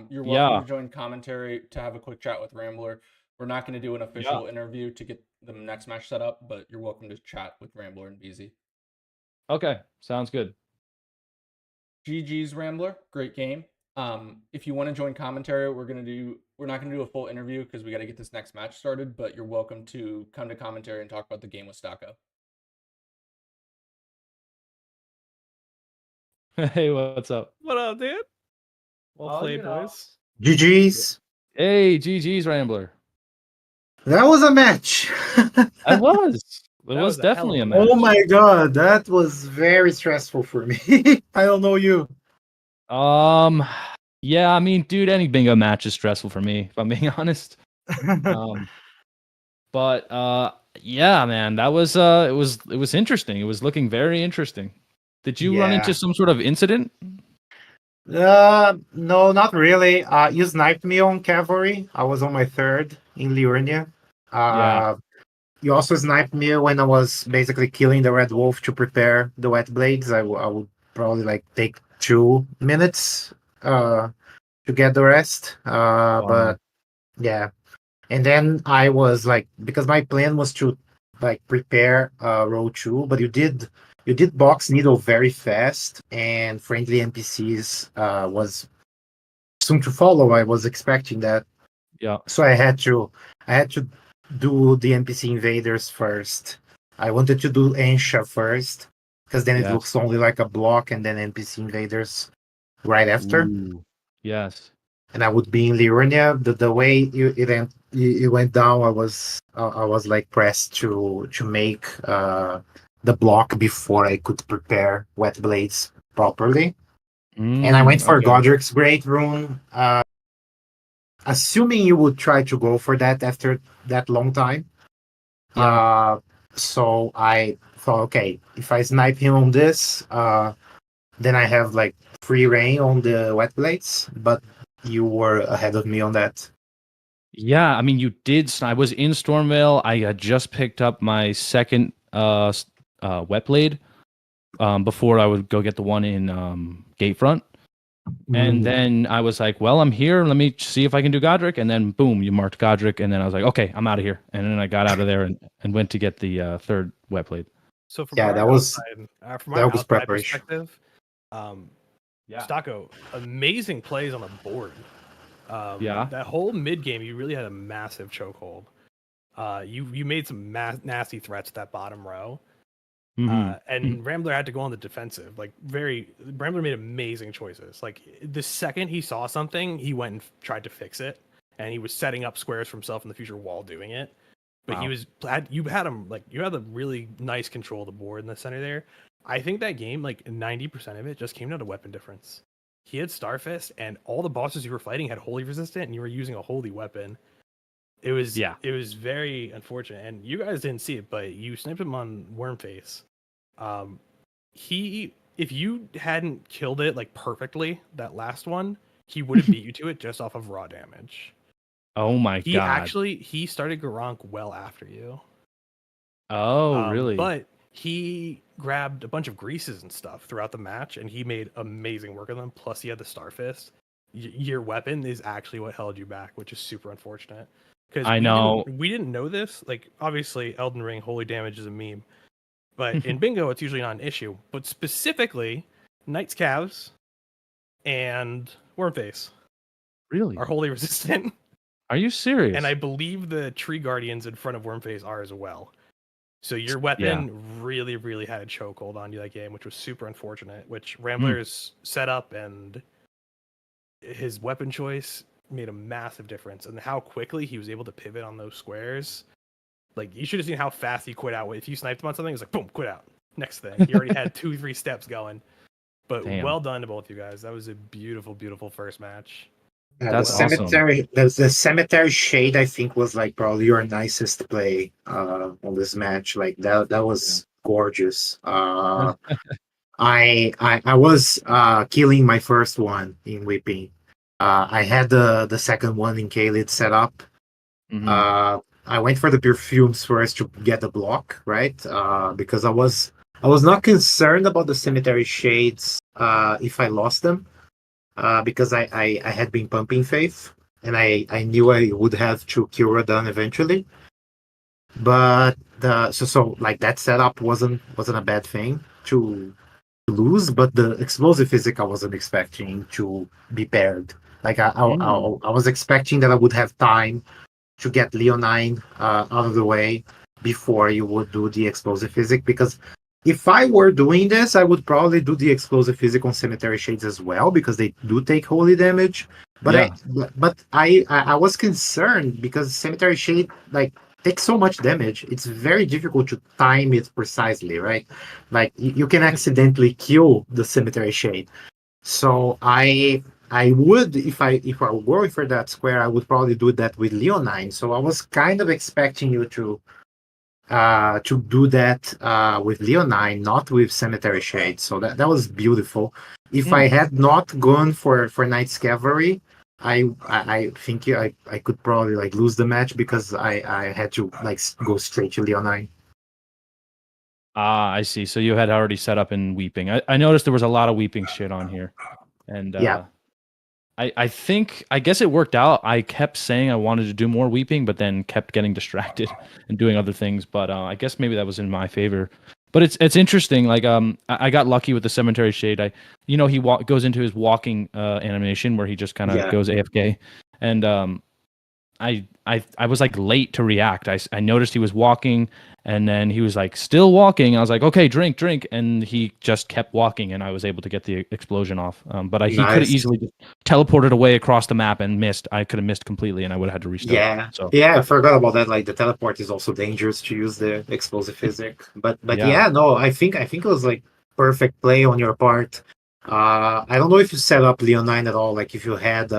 You're welcome to join commentary to have a quick chat with Rambler. We're not going to do an official interview to get the next match set up, but you're welcome to chat with Rambler and BZ. Okay, sounds good. GG's, Rambler. Great game. If you want to join commentary, we're not going to do a full interview because we got to get this next match started, but you're welcome to come to commentary and talk about the game with Stako. Hey, what's up? What up, dude? Well played, boys. GG's. Hey, GG's, Rambler. That was a match. It was definitely a match. Oh my god, that was very stressful for me. I don't know you. Yeah, I mean, dude, any bingo match is stressful for me, if I'm being honest. But yeah, man, that was it was interesting. It was looking very interesting. Did you run into Yeah. some sort of incident? No, not really. You sniped me on cavalry. I was on my third in Liurnia. Yeah. You also sniped me when I was basically killing the red wolf to prepare the wet blades. I would probably like take 2 minutes to get the rest. Wow. But yeah. And then I was like, because my plan was to like prepare row two, but you did box needle very fast, and friendly NPCs was soon to follow. I was expecting that, Yeah. so I had to do the NPC invaders first. I wanted to do Ensha first, because then it Yes. looks only like a block, and then NPC invaders right after. Ooh. Yes. And I would be in Liurnia. The way it went down, I was like pressed to make the block before I could prepare wet blades properly. And I went for Okay. Godric's Great Rune, assuming you would try to go for that after that long time. Yeah. So I thought, okay, if I snipe him on this, then I have like free reign on the wet blades. But you were ahead of me on that. Yeah, I mean, you did. I was in Stormvale. I had just picked up my second wet blade before I would go get the one in Gatefront. And then I was like, well, I'm here. Let me see if I can do Godric. And then boom, you marked Godric. And then I was like, okay, I'm out of here. And then I got out of there and went to get the third wet blade. So from Yeah, our that was outside, from that our was outside preparation. perspective, Stocko, amazing plays on the board. Yeah. That whole mid game, you really had a massive chokehold. You made some nasty threats at that bottom row. Mhm. And Rambler had to go on the defensive. Rambler made amazing choices. Like the second he saw something, he went and tried to fix it, and he was setting up squares for himself in the future while doing it. But Wow. you had him like you had a really nice control of the board in the center there. I think that game, like 90% of it, just came down to weapon difference. He had Starfist, and all the bosses you were fighting had holy resistant, and you were using a holy weapon. It was very unfortunate, and you guys didn't see it, but you sniped him on Wormface. If you hadn't killed it like perfectly, that last one, he would have beat you to it just off of raw damage. Oh my God. He started Garank well after you. Oh, really? But he grabbed a bunch of greases and stuff throughout the match, and he made amazing work of them. Plus, he had the Starfist. Your weapon is actually what held you back, which is super unfortunate. Because I know. we didn't know this. Like, obviously, Elden Ring holy damage is a meme, but in bingo, it's usually not an issue. But specifically, Knight's Calves and Wormface Really? are holy resistant. Are you serious? And I believe the Tree Guardians in front of Wormface are as well. So your weapon really, really had a chokehold on you that game, which was super unfortunate. Which Rambler's setup and his weapon choice made a massive difference, and how quickly he was able to pivot on those squares. Like, you should have seen how fast he quit out. If you sniped him on something, it was like, boom, quit out. Next thing. He already had 2-3 steps going. But well done to both you guys. That was a beautiful, beautiful first match. That's the cemetery shade, I think, was like probably your nicest play on this match. Like that was gorgeous. I was killing my first one in whipping. I had the second one in Kaled set up. I went for the perfumes first to get the block, right? Because I was not concerned about the cemetery shades if I lost them. Because I had been pumping Faith, and I knew I would have to kill Radan eventually. But so like that setup wasn't a bad thing to lose, but the explosive physic I wasn't expecting to be paired. Like I was expecting that I would have time to get Leonine out of the way before you would do the explosive physic, because if I were doing this, I would probably do the explosive physic on cemetery shades as well, because they do take holy damage. But I was concerned because cemetery shade like takes so much damage. It's very difficult to time it precisely, right? Like you can accidentally kill the cemetery shade. So I I would if I were going for that square, I would probably do that with Leonine. So I was kind of expecting you to do that with Leonine, not with Cemetery Shade. So that was beautiful. If I had not gone for Knight's Cavalry, I think I could probably like lose the match because I had to like go straight to Leonine. Ah, I see. So you had already set up in Weeping. I noticed there was a lot of Weeping shit on here. And Yeah. I guess it worked out. I kept saying I wanted to do more Weeping, but then kept getting distracted and doing other things. But I guess maybe that was in my favor. But it's interesting. Like I got lucky with the Cemetery Shade. He goes into his walking animation where he just kind of Yeah. goes AFK, and I was like late to react. I noticed he was walking, and then he was like still walking. I was like, okay, drink, and he just kept walking, and I was able to get the explosion off. But he could have Nice. easily just teleported away across the map and missed. I could have missed completely, and I would have had to restart. Yeah, So yeah, I forgot about that. Like the teleport is also dangerous to use the explosive physic. But Yeah. yeah, no, I think it was like perfect play on your part. I don't know if you set up Leonine at all. Like if you had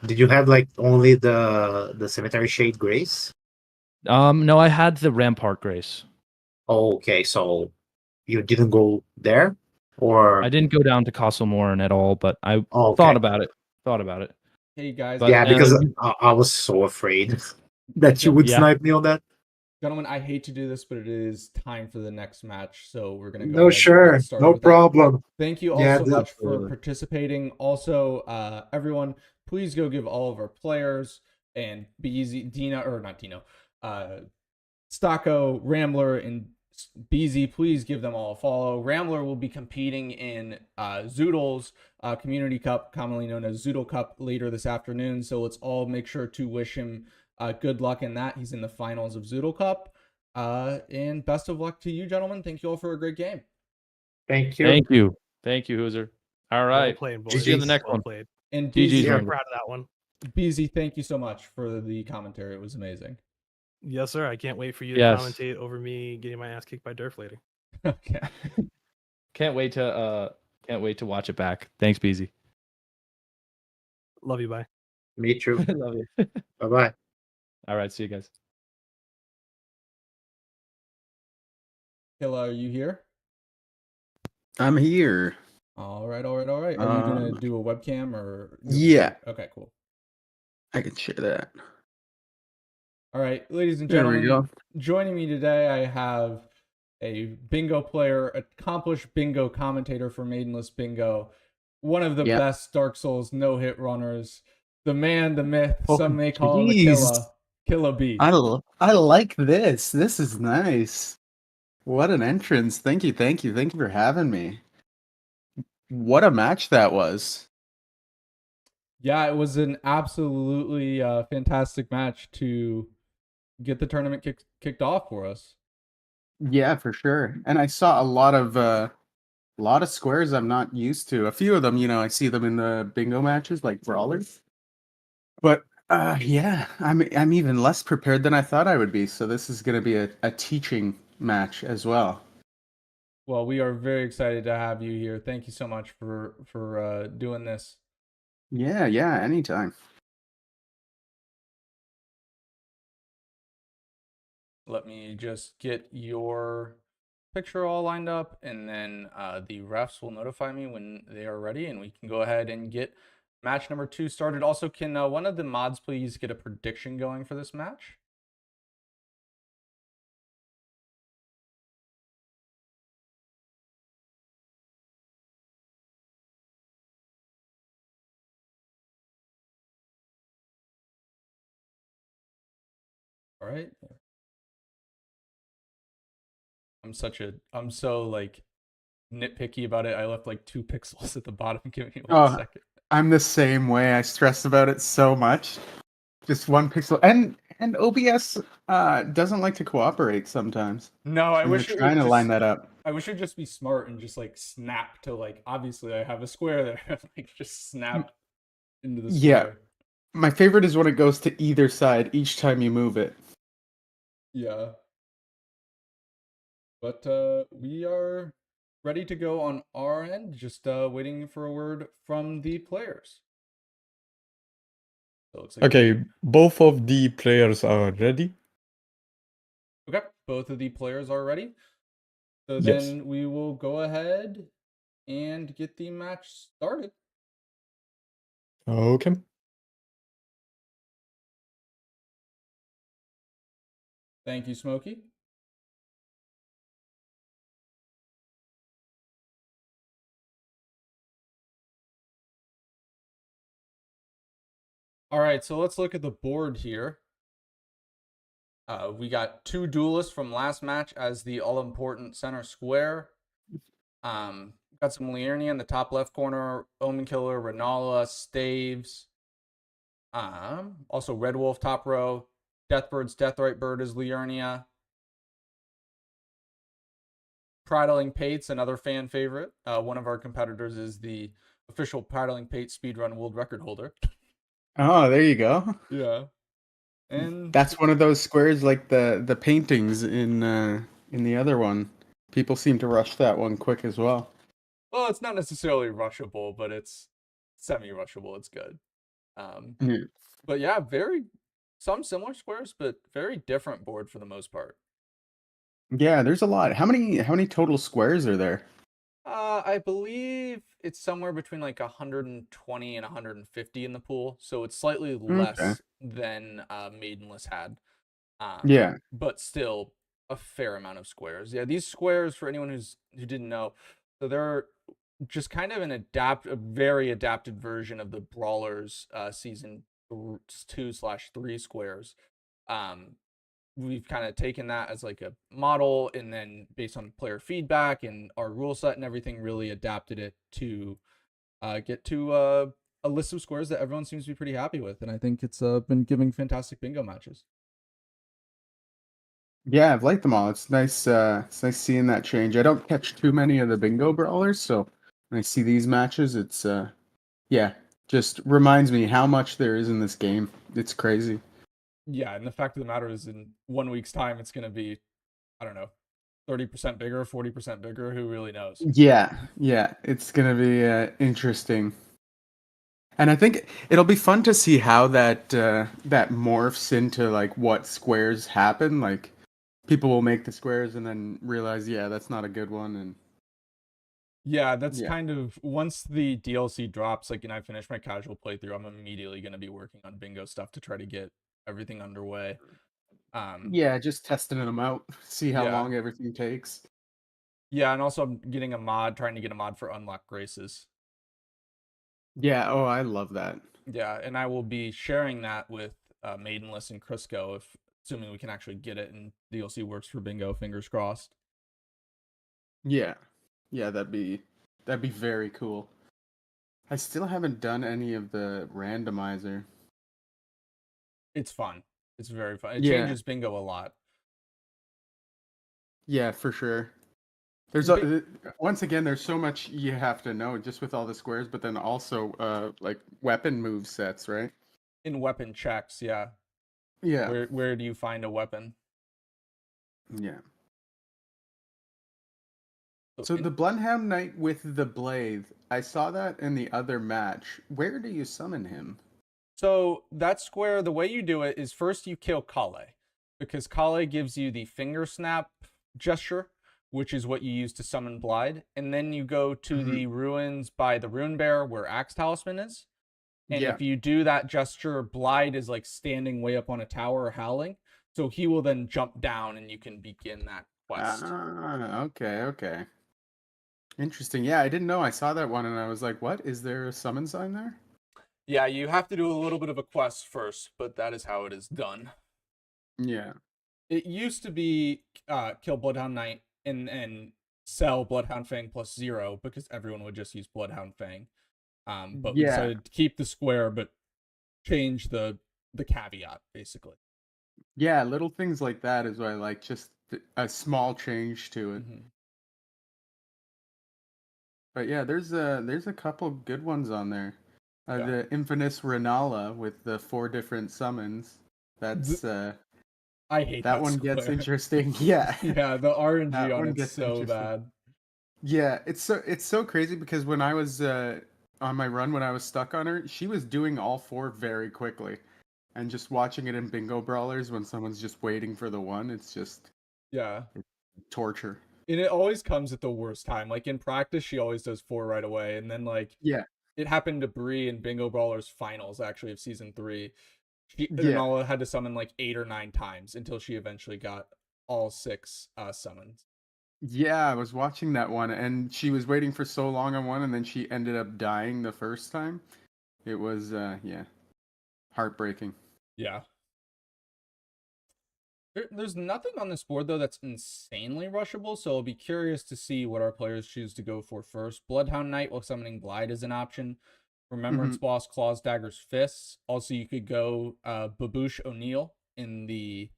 did you have like only the Cemetery Shade Grace? no, I had the Rampart Grace. Oh, okay, so you didn't go there, or I didn't go down to Castlemorn at all, but I oh, okay. thought about it. Hey guys, But, Yeah, because I was so afraid that you would Yeah. snipe me on that. gentlemen, I hate to do this, but it is time for the next match, so we're gonna go No, ahead and sure, get started no with that. problem. Thank you all Yeah, so much for absolutely. participating. Also, everyone, please go give all of our players and be easy, Dina or not Dino, Stocko, Rambler, and BZ, please give them all a follow. Rambler will be competing in Zoodle's Community Cup, commonly known as Zoodle Cup, later this afternoon. So let's all make sure to wish him good luck in that. He's in the finals of Zoodle Cup. And best of luck to you, gentlemen. Thank you all for a great game. Thank you. Thank you, Hooser. All Well right, played, boys. we'll see you in the next Well one. played. And GG's, BZ, I'm Rambler. proud of that one. BZ, thank you so much for the commentary. It was amazing. Yes, sir. I can't wait for you to Yes. commentate over me getting my ass kicked by Durf later. Okay. Can't wait to watch it back. Thanks, BZ. Love you, bye. Me too. Love you. Bye bye. All right, see you guys. Hilla, are you here? I'm here. All right. Are you gonna do a webcam or? Yeah, Okay, cool. I can share that. All right, ladies and There we gentlemen, go. joining me today, I have a bingo player, accomplished bingo commentator for Maidenless Bingo, one of the Yep. best Dark Souls no-hit runners, the man, the myth, Oh, some may call him a jeez. Killa B. I like this. This is nice. What an entrance. Thank you for having me. What a match that was. Yeah, it was an absolutely fantastic match to get the tournament kicked off for us. Yeah, for sure. And I saw a lot of squares I'm not used to. A few of them, I see them in the bingo matches, like brawlers. But yeah, I'm even less prepared than I thought I would be. So this is going to be a teaching match as well. Well, we are very excited to have you here. Thank you so much for doing this. Yeah, anytime. Let me just get your picture all lined up, and then the refs will notify me when they are ready, and we can go ahead and get match number 2 started. Also, can one of the mods please get a prediction going for this match? All right. I'm so like nitpicky about it. I left like 2 pixels at the bottom. Give me one second. I'm the same way. I stress about it so much. Just 1 pixel, and OBS doesn't like to cooperate sometimes. No, I wish We're it trying would to line that up. I wish it'd just be smart and just like snap to like, obviously I have a square there, like just snap into the square. Yeah. My favorite is when it goes to either side each time you move it. Yeah. But we are ready to go on our end. Just waiting for a word from the players. So it looks like Okay, both of the players are ready. okay, both of the players are ready. So Yes. then we will go ahead and get the match started. Okay. Thank you, Smokey. All right, so let's look at the board here. We got 2 duelists from last match as the all-important center square. Got some Liurnia in the top left corner, Omen Killer, Renala, Staves. Also Red Wolf top row, Deathbird's Deathrite Bird is Liurnia. Prattling Pates, another fan favorite. One of our competitors is the official Prattling Pates speedrun world record holder. Oh, there you go. Yeah. And That's one of those squares like the paintings in the other one. People seem to rush that one quick as well. well, it's not necessarily rushable, but it's semi-rushable. It's good. Yeah. But yeah, some similar squares, but very different board for the most part. Yeah, there's a lot. How many total squares are there? I believe it's somewhere between like 120 and 150 in the pool, so it's slightly less than Maidenless had. Yeah. But still a fair amount of squares. Yeah, these squares, for anyone who didn't know, so they're just kind of a very adapted version of the Brawlers season 2/3 squares. We've kind of taken that as like a model, and then based on player feedback and our rule set and everything, really adapted it to get to a list of squares that everyone seems to be pretty happy with. And I think it's been giving fantastic bingo matches. Yeah, I've liked them all. It's nice seeing that change. I don't catch too many of the bingo brawlers, so when I see these matches, it's just reminds me how much there is in this game. It's crazy. Yeah, and the fact of the matter is, in 1 week's time, it's going to be, I don't know, 30% bigger, 40% bigger. Who really knows? Yeah, it's gonna be interesting, and I think it'll be fun to see how that morphs into like what squares happen. Like people will make the squares and then realize, yeah, that's not a good one, and Yeah, that's Yeah. kind of once the DLC drops, like, and I finish my casual playthrough, I'm immediately going to be working on bingo stuff to try to get everything underway. yeah, just testing them out, see how Yeah. long everything takes. Yeah, and also I'm trying to get a mod for Unlock Graces. Yeah, oh, I love that. Yeah, and I will be sharing that with Maidenless and Crisco, assuming we can actually get it and DLC works for bingo, fingers crossed. Yeah, that'd be very cool. I still haven't done any of the randomizer. It's fun. It's very fun. It Yeah. changes bingo a lot. Yeah, for sure. There's once again, there's so much you have to know just with all the squares, but then also like weapon move sets, right? In weapon checks, yeah. Yeah. Where do you find a weapon? Yeah. So the Bloodhound Knight with the blade, I saw that in the other match. Where do you summon him? So that square, the way you do it is first you kill Kale, because Kale gives you the finger snap gesture, which is what you use to summon Blide, and then you go to the ruins by the Rune Bear where Axe Talisman is. And if you do that gesture, Blide is like standing way up on a tower howling, so he will then jump down and you can begin that quest. Okay. Interesting. Yeah, I didn't know. I saw that one and I was like, what? Is there a summon sign there? Yeah, you have to do a little bit of a quest first, but that is how it is done. Yeah. It used to be kill Bloodhound Knight and sell Bloodhound Fang +0 because everyone would just use Bloodhound Fang. But we decided to keep the square but change the caveat, basically. Yeah, little things like that is what I like, just a small change to it. But yeah, there's a couple good ones on there. The infamous Renala with the 4 different summons. That's I hate that one square. gets interesting. Yeah. Yeah, the RNG That on one it's gets so interesting. bad. Yeah, it's so crazy because when I was on my run when I was stuck on her, she was doing all four very quickly. And just watching it in bingo brawlers when someone's just waiting for the one, it's just Yeah. torture. And it always comes at the worst time. Like in practice, she always does 4 right away. And then like Yeah. it happened to Bree in Bingo Brawlers finals actually of season 3. She Yeah. Unala had to summon like 8 or 9 times until she eventually got all 6 summons. Yeah, I was watching that one and she was waiting for so long on one and then she ended up dying the first time. It was yeah, heartbreaking. Yeah. There's nothing on this board though that's insanely rushable, so I'll be curious to see what our players choose to go for first. Bloodhound Knight while summoning Glide is an option. Remembrance Boss, Claws, Daggers, Fists. Also, you could go Baboosh O'Neill in the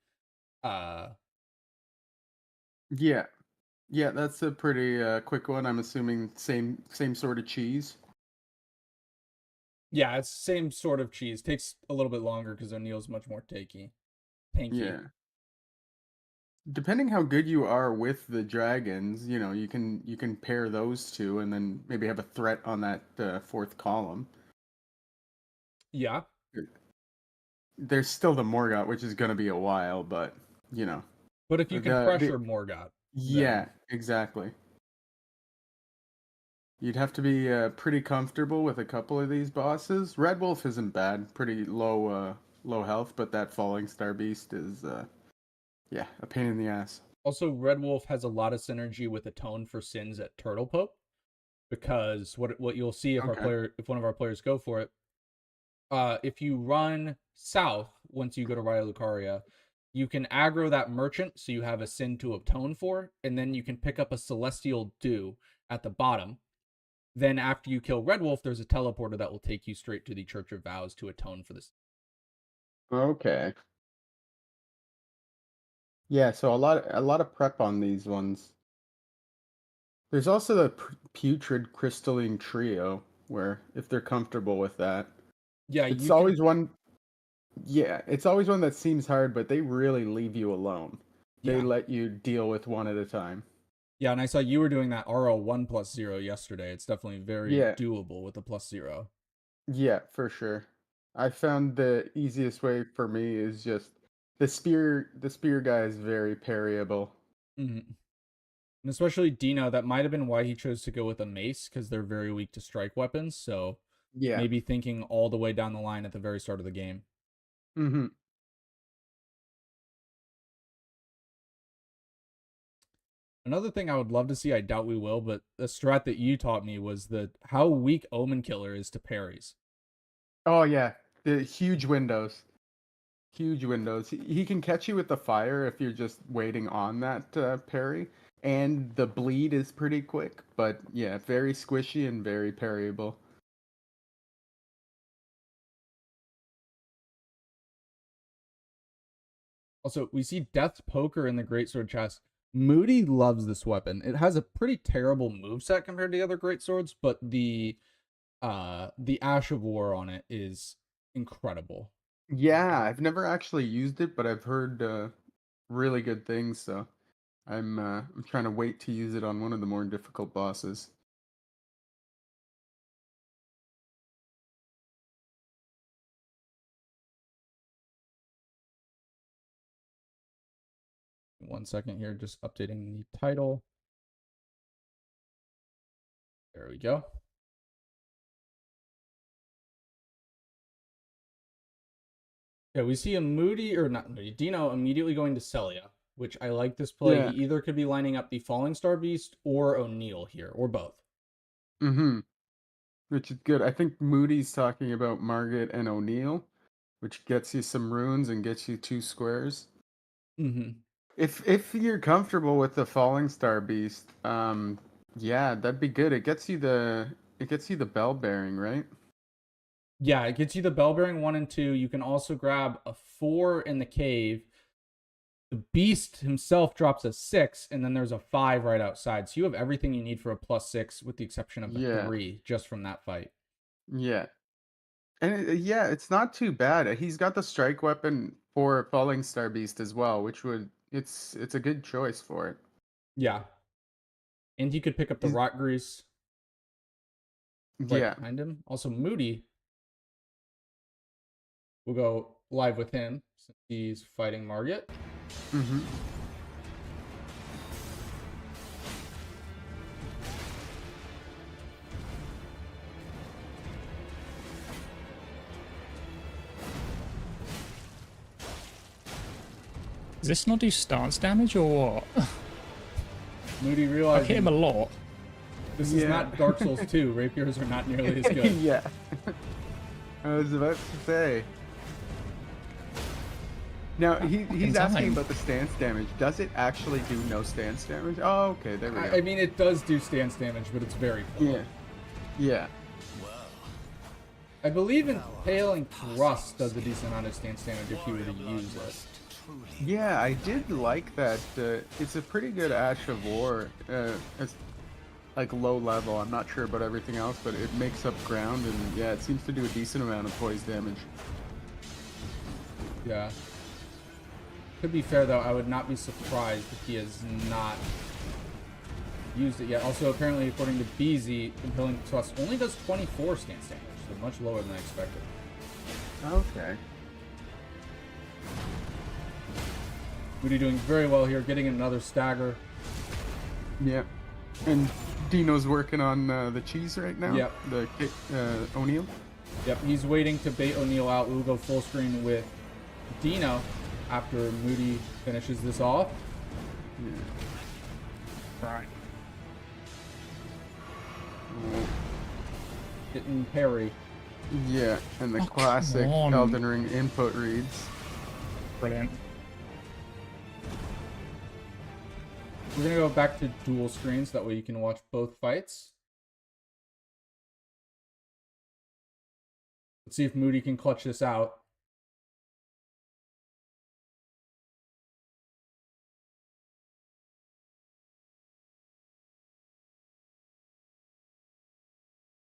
Yeah. Yeah, that's a pretty quick one. I'm assuming same sort of cheese. yeah, it's same sort of cheese. Takes a little bit longer because O'Neill's much more tanky. Yeah. Depending how good you are with the dragons, you know, you can pair those two and then maybe have a threat on that fourth column. Yeah. There's still the Morgott, which is going to be a while, but you know. But if you can pressure Morgott. Yeah, exactly. You'd have to be pretty comfortable with a couple of these bosses. Red Wolf isn't bad, pretty low health, but that Falling Star Beast is yeah, a pain in the ass. Also, Red Wolf has a lot of synergy with Atone for Sins at Turtle Pope, because what you'll see if if one of our players go for it, if you run south once you go to Raya Lucaria, you can aggro that merchant so you have a sin to atone for, and then you can pick up a Celestial Dew at the bottom. Then after you kill Red Wolf, there's a teleporter that will take you straight to the Church of Vows to atone for this. Okay. Yeah, so a lot of prep on these ones. There's also the Putrid Crystalline Trio, where if they're comfortable with that, Yeah, it's always one. Yeah, it's always one that seems hard, but they really leave you alone. They let you deal with one at a time. Yeah, and I saw you were doing that RL1 plus 0 yesterday. It's definitely very doable with the plus 0. Yeah, for sure. I found the easiest way for me is just the spear. The spear guy is very parryable. Mm-hmm. And especially Dino, that might have been why he chose to go with a mace, because they're very weak to strike weapons. So yeah, maybe thinking all the way down the line at the very start of the game. Mm-hmm. Another thing I would love to see, I doubt we will, but the strat that you taught me was how weak Omen Killer is to parries. Oh yeah, the huge windows. Huge windows. He can catch you with the fire if you're just waiting on that parry, and the bleed is pretty quick. But yeah, very squishy and very parryable. Also, we see Death's Poker in the Greatsword chest. Moody loves this weapon. It has a pretty terrible moveset compared to the other greatswords, but the Ash of War on it is incredible. Yeah, I've never actually used it, but I've heard really good things. So I'm trying to wait to use it on one of the more difficult bosses. One second here, just updating the title. There we go. Yeah, we see a not Moody, Dino immediately going to Celia, which I like this play. Yeah. He either could be lining up the Falling Star Beast or O'Neill here, or both. Mm-hmm. Which is good. I think Moody's talking about Margaret and O'Neill, which gets you some runes and gets you 2 squares. Mm-hmm. If you're comfortable with the Falling Star Beast, yeah, that'd be good. It gets you the bell bearing, right? Yeah, it gets you the bell bearing 1 and 2. You can also grab a 4 in the cave. The beast himself drops a 6, and then there's a 5 right outside. So you have everything you need for a +6, with the exception of the 3, just from that fight. Yeah. And yeah, it's not too bad. He's got the strike weapon for Falling Star Beast as well, which would it's a good choice for it. Yeah. And he could pick up the He's- Rot Grease right Yeah. behind him. Also, Moody. We'll go live with him since he's fighting Margit. Mm-hmm. Does this not do stance damage or what? Moody I realized hit him a lot. this is Yeah. not Dark Souls 2. Rapiers are not nearly as good. Yeah. I was about to say. Now he's time. asking about the stance damage. Does it actually do no stance damage? Oh, okay, there we go. I mean, it does do stance damage, but it's very poor. Yeah. Yeah. I believe Impaling Thrust does a decent amount of stance damage if you were to use it. Yeah, I did like that. It's a pretty good Ash of War. It's like low level. I'm not sure about everything else, but it makes up ground, and yeah, it seems to do a decent amount of poise damage. Yeah. To be fair, though, I would not be surprised if he has not used it yet. Also, apparently, according to BZ, Impaling Thrust only does 24 stance damage, so much lower than I expected. Okay. Moody doing very well here, getting another stagger. Yeah. And Dino's working on the cheese right now. Yep. The O'Neill. Yep, he's waiting to bait O'Neill out. We'll go full screen with Dino after Moody finishes this off. Right. Oh, Hitting parry. yeah, and the Oh, classic come on. Elden Ring input reads. Brilliant. We're gonna go back to dual screens, that way you can watch both fights. Let's see if Moody can clutch this out.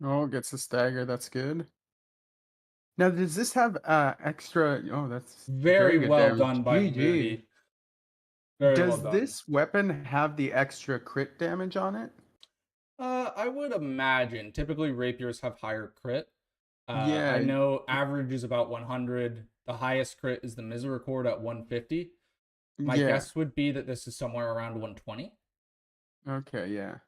Oh, gets the stagger. That's good. Now, does this have extra? Oh, that's Very good well damage. done by GG. Moody. Very Does well done. this weapon have the extra crit damage on it? I would imagine. Typically, rapiers have higher crit. Yeah. I know average is about 100. The highest crit is the Misericord at 150. My Yeah. guess would be that this is somewhere around 120. Okay, yeah.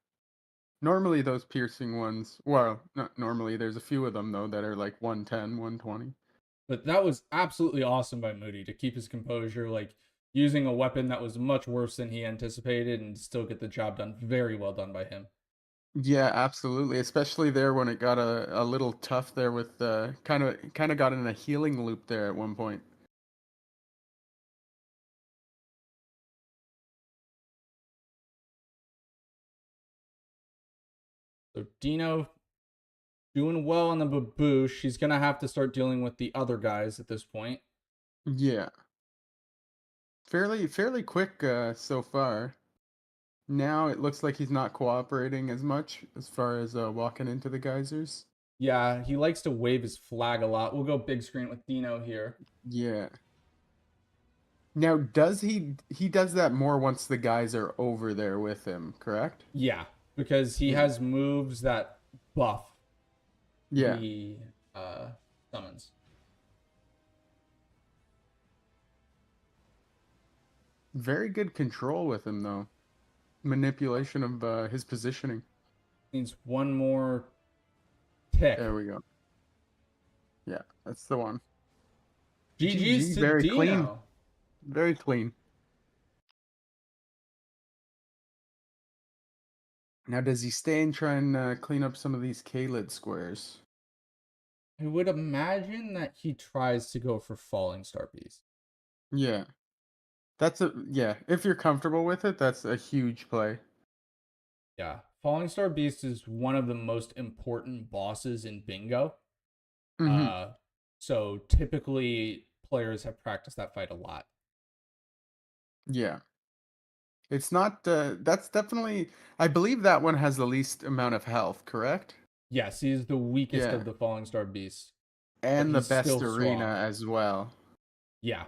Normally those piercing ones, well, not normally, there's a few of them though that are like 110, 120. But that was absolutely awesome by Moody to keep his composure, like using a weapon that was much worse than he anticipated and still get the job done. Very well done by him. Yeah, absolutely. Especially there when it got a little tough there with kind of got in a healing loop there at one point. So Dino doing well on the baboosh. He's gonna have to start dealing with the other guys at this point. Yeah. Fairly quick so far. Now it looks like he's not cooperating as much as far as walking into the geysers. Yeah, he likes to wave his flag a lot. We'll go big screen with Dino here. Yeah. Now does he does that more once the guys are over there with him, correct? Yeah, because he has moves that buff Yeah. the summons. Very good control with him though. Manipulation of his positioning. Needs one more tick. There we go. Yeah, that's the one. GG's to very Dino. clean. Very clean. Now, does he stay and try and clean up some of these K-lid squares? I would imagine that he tries to go for Falling Star Beast. Yeah. Yeah, if you're comfortable with it, that's a huge play. Yeah. Falling Star Beast is one of the most important bosses in Bingo. Mhm. So typically players have practiced that fight a lot. Yeah. It's not, that's definitely, I believe that one has the least amount of health, correct? Yes, he is the weakest Yeah. of the Falling Star Beasts. And the he's best still arena strong. as well. Yeah.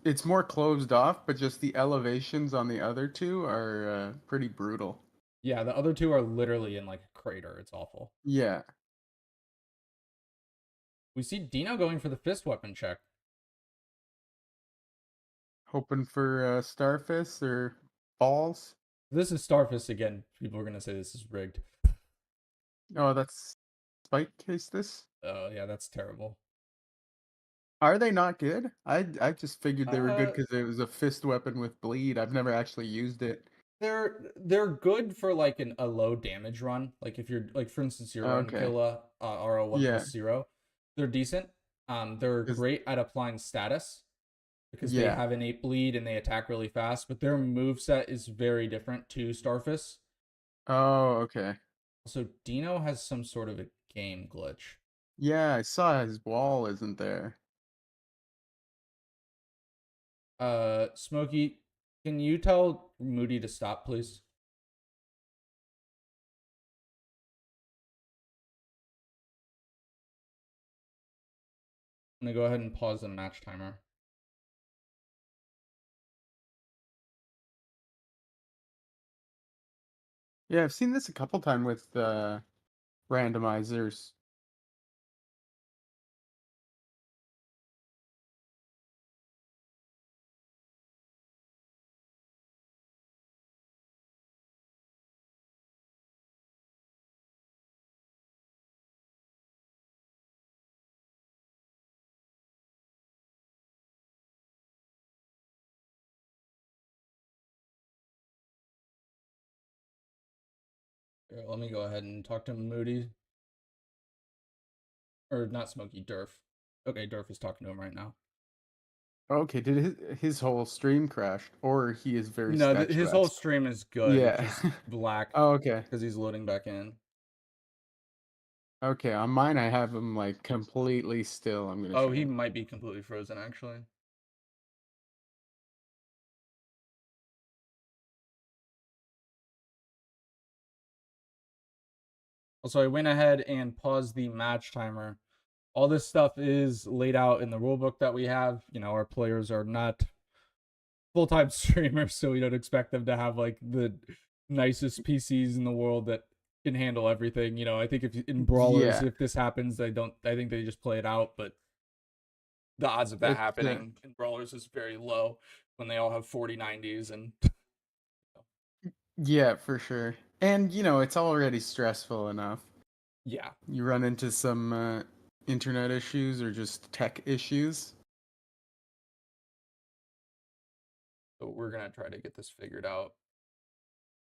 It's more closed off, but just the elevations on the other two are pretty brutal. Yeah, the other two are literally in like a crater. It's awful. Yeah. We see Dino going for the fist weapon check. Hoping for Starfist or balls. This is Starfist again. People are gonna say this is rigged. Oh, that's Spike case this? Oh yeah, that's terrible. Are they not good? I just figured they were good Uh, because it was a fist weapon with bleed. I've never actually used it. They're good for like a low damage run. Like if you're like for instance you're on Okay. Killa or a 1 Yeah. plus 0, they're decent. They're 'Cause- great at applying status because they Yeah. have innate bleed and they attack really fast. But their move set is very different to Starfist. Oh, okay. So Dino has some sort of a game glitch. Yeah, I saw his wall isn't there. Smokey, can you tell Moody to stop, please? I'm gonna go ahead and pause the match timer. Yeah, I've seen this a couple times with randomizers. Here, let me go ahead and talk to Moody. Or not Smokey, Durf. Okay, Durf is talking to him right now. Okay, did his whole stream crash, or he is very No, his whole statuesque? stream is good. Yeah. It's just black Oh, okay. because he's loading back in. Okay, on mine I have him like completely still. I'm gonna Oh, show he you. might be completely frozen actually. Also, I went ahead and paused the match timer. All this stuff is laid out in the rulebook that we have. You know, our players are not full-time streamers, so we don't expect them to have like the nicest PCs in the world that can handle everything. You know, I think if in brawlers, Yeah. if this happens, I think they just play it out, but the odds of that It's happening in brawlers is very low when they all have 4090s and yeah, for sure. And you know, it's already stressful enough. yeah. You run into some internet issues or just tech issues. So we're gonna try to get this figured out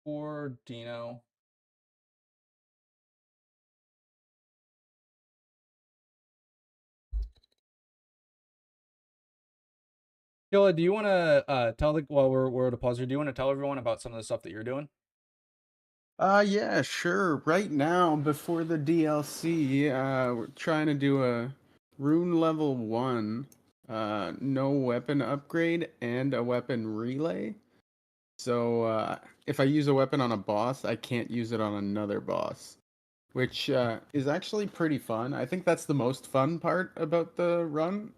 for Dino. Killa, do you want to tell the while we're at a pause here? Do you want to tell everyone about some of the stuff that you're doing? Yeah, sure. Right now, before the DLC, we're trying to do a rune level 1, no weapon upgrade, and a weapon relay. So, if I use a weapon on a boss, I can't use it on another boss, which is actually pretty fun. I think that's the most fun part about the run.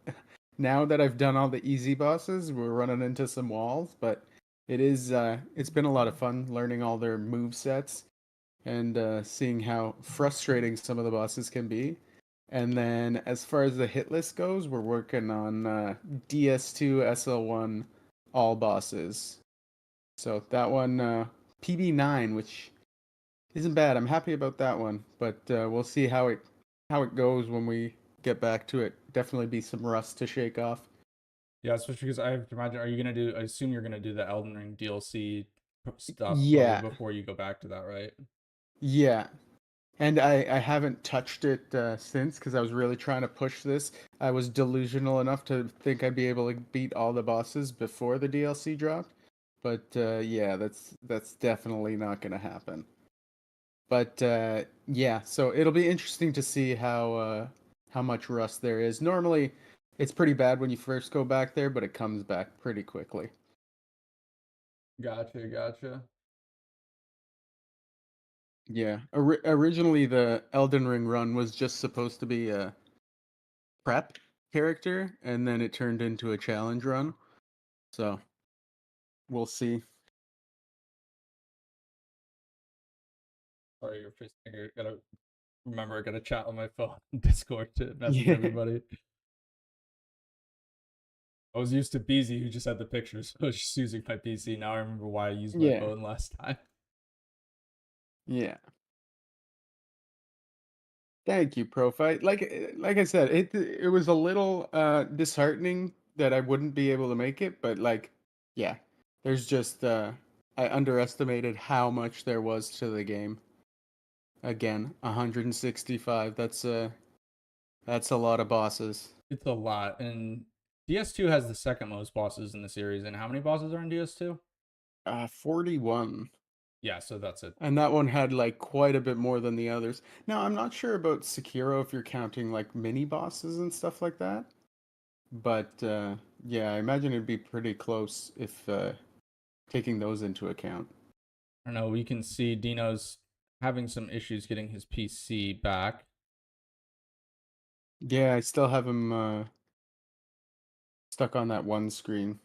Now that I've done all the easy bosses, we're running into some walls, but it's been a lot of fun learning all their move sets and seeing how frustrating some of the bosses can be. And then as far as the hit list goes, we're working on DS2 SL1 all bosses. So that one PB9, which isn't bad. I'm happy about that one, but we'll see how it goes when we get back to it. Definitely be some rust to shake off. Yeah, especially because I have to imagine. Are you gonna do? I assume you're gonna do the Elden Ring DLC stuff Yeah, probably before you go back to that, right? yeah. And I haven't touched it since because I was really trying to push this. I was delusional enough to think I'd be able to beat all the bosses before the DLC dropped. But yeah, that's definitely not going to happen. But yeah, so it'll be interesting to see how much rust there is. Normally, it's pretty bad when you first go back there, but it comes back pretty quickly. Gotcha, gotcha. Yeah, originally the Elden Ring run was just supposed to be a prep character, and then it turned into a challenge run. So we'll see. Sorry, your face. I gotta remember. I gotta chat on my phone, Discord to message Yeah. everybody. I was used to BZ, who just had the pictures. I was just using my PC. Now I remember why I used my Yeah. phone last time. Yeah. Thank you, Profi. Like I said, it was a little disheartening that I wouldn't be able to make it, but like, yeah, there's just I underestimated how much there was to the game. Again, 165. That's a lot of bosses. It's a lot, and DS2 has the second most bosses in the series. And how many bosses are in DS2? 41. Yeah, so that's it. And that one had like quite a bit more than the others. Now, I'm not sure about Sekiro if you're counting like mini bosses and stuff like that. But yeah, I imagine it'd be pretty close if taking those into account. I don't know. We can see Dino's having some issues getting his PC back. Yeah, I still have him stuck on that one screen.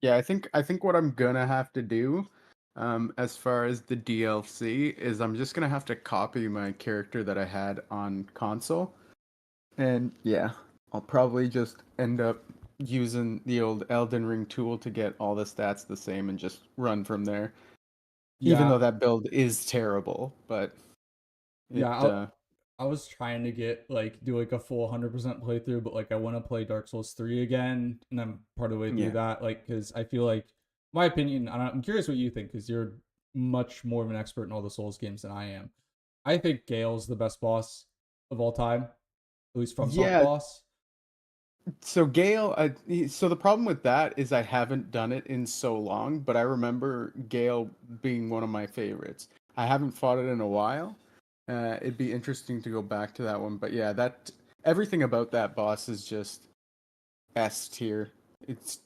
Yeah, I think what I'm gonna have to do, as far as the DLC, is I'm just gonna have to copy my character that I had on console, and yeah, I'll probably just end up using the old Elden Ring tool to get all the stats the same and just run from there. Even though that build is terrible, but it I was trying to do like a full 100% playthrough, but like I want to play Dark Souls 3 again, and I'm part of the way through Yeah. that. Like, because I feel like, my opinion, I'm curious what you think, because you're much more of an expert in all the Souls games than I am. I think Gale's the best boss of all time, at least FromSoft Yeah. boss. So Gale, so the problem with that is I haven't done it in so long, but I remember Gale being one of my favorites. I haven't fought it in a while. It'd be interesting to go back to that one, but yeah, that everything about that boss is just S tier. It's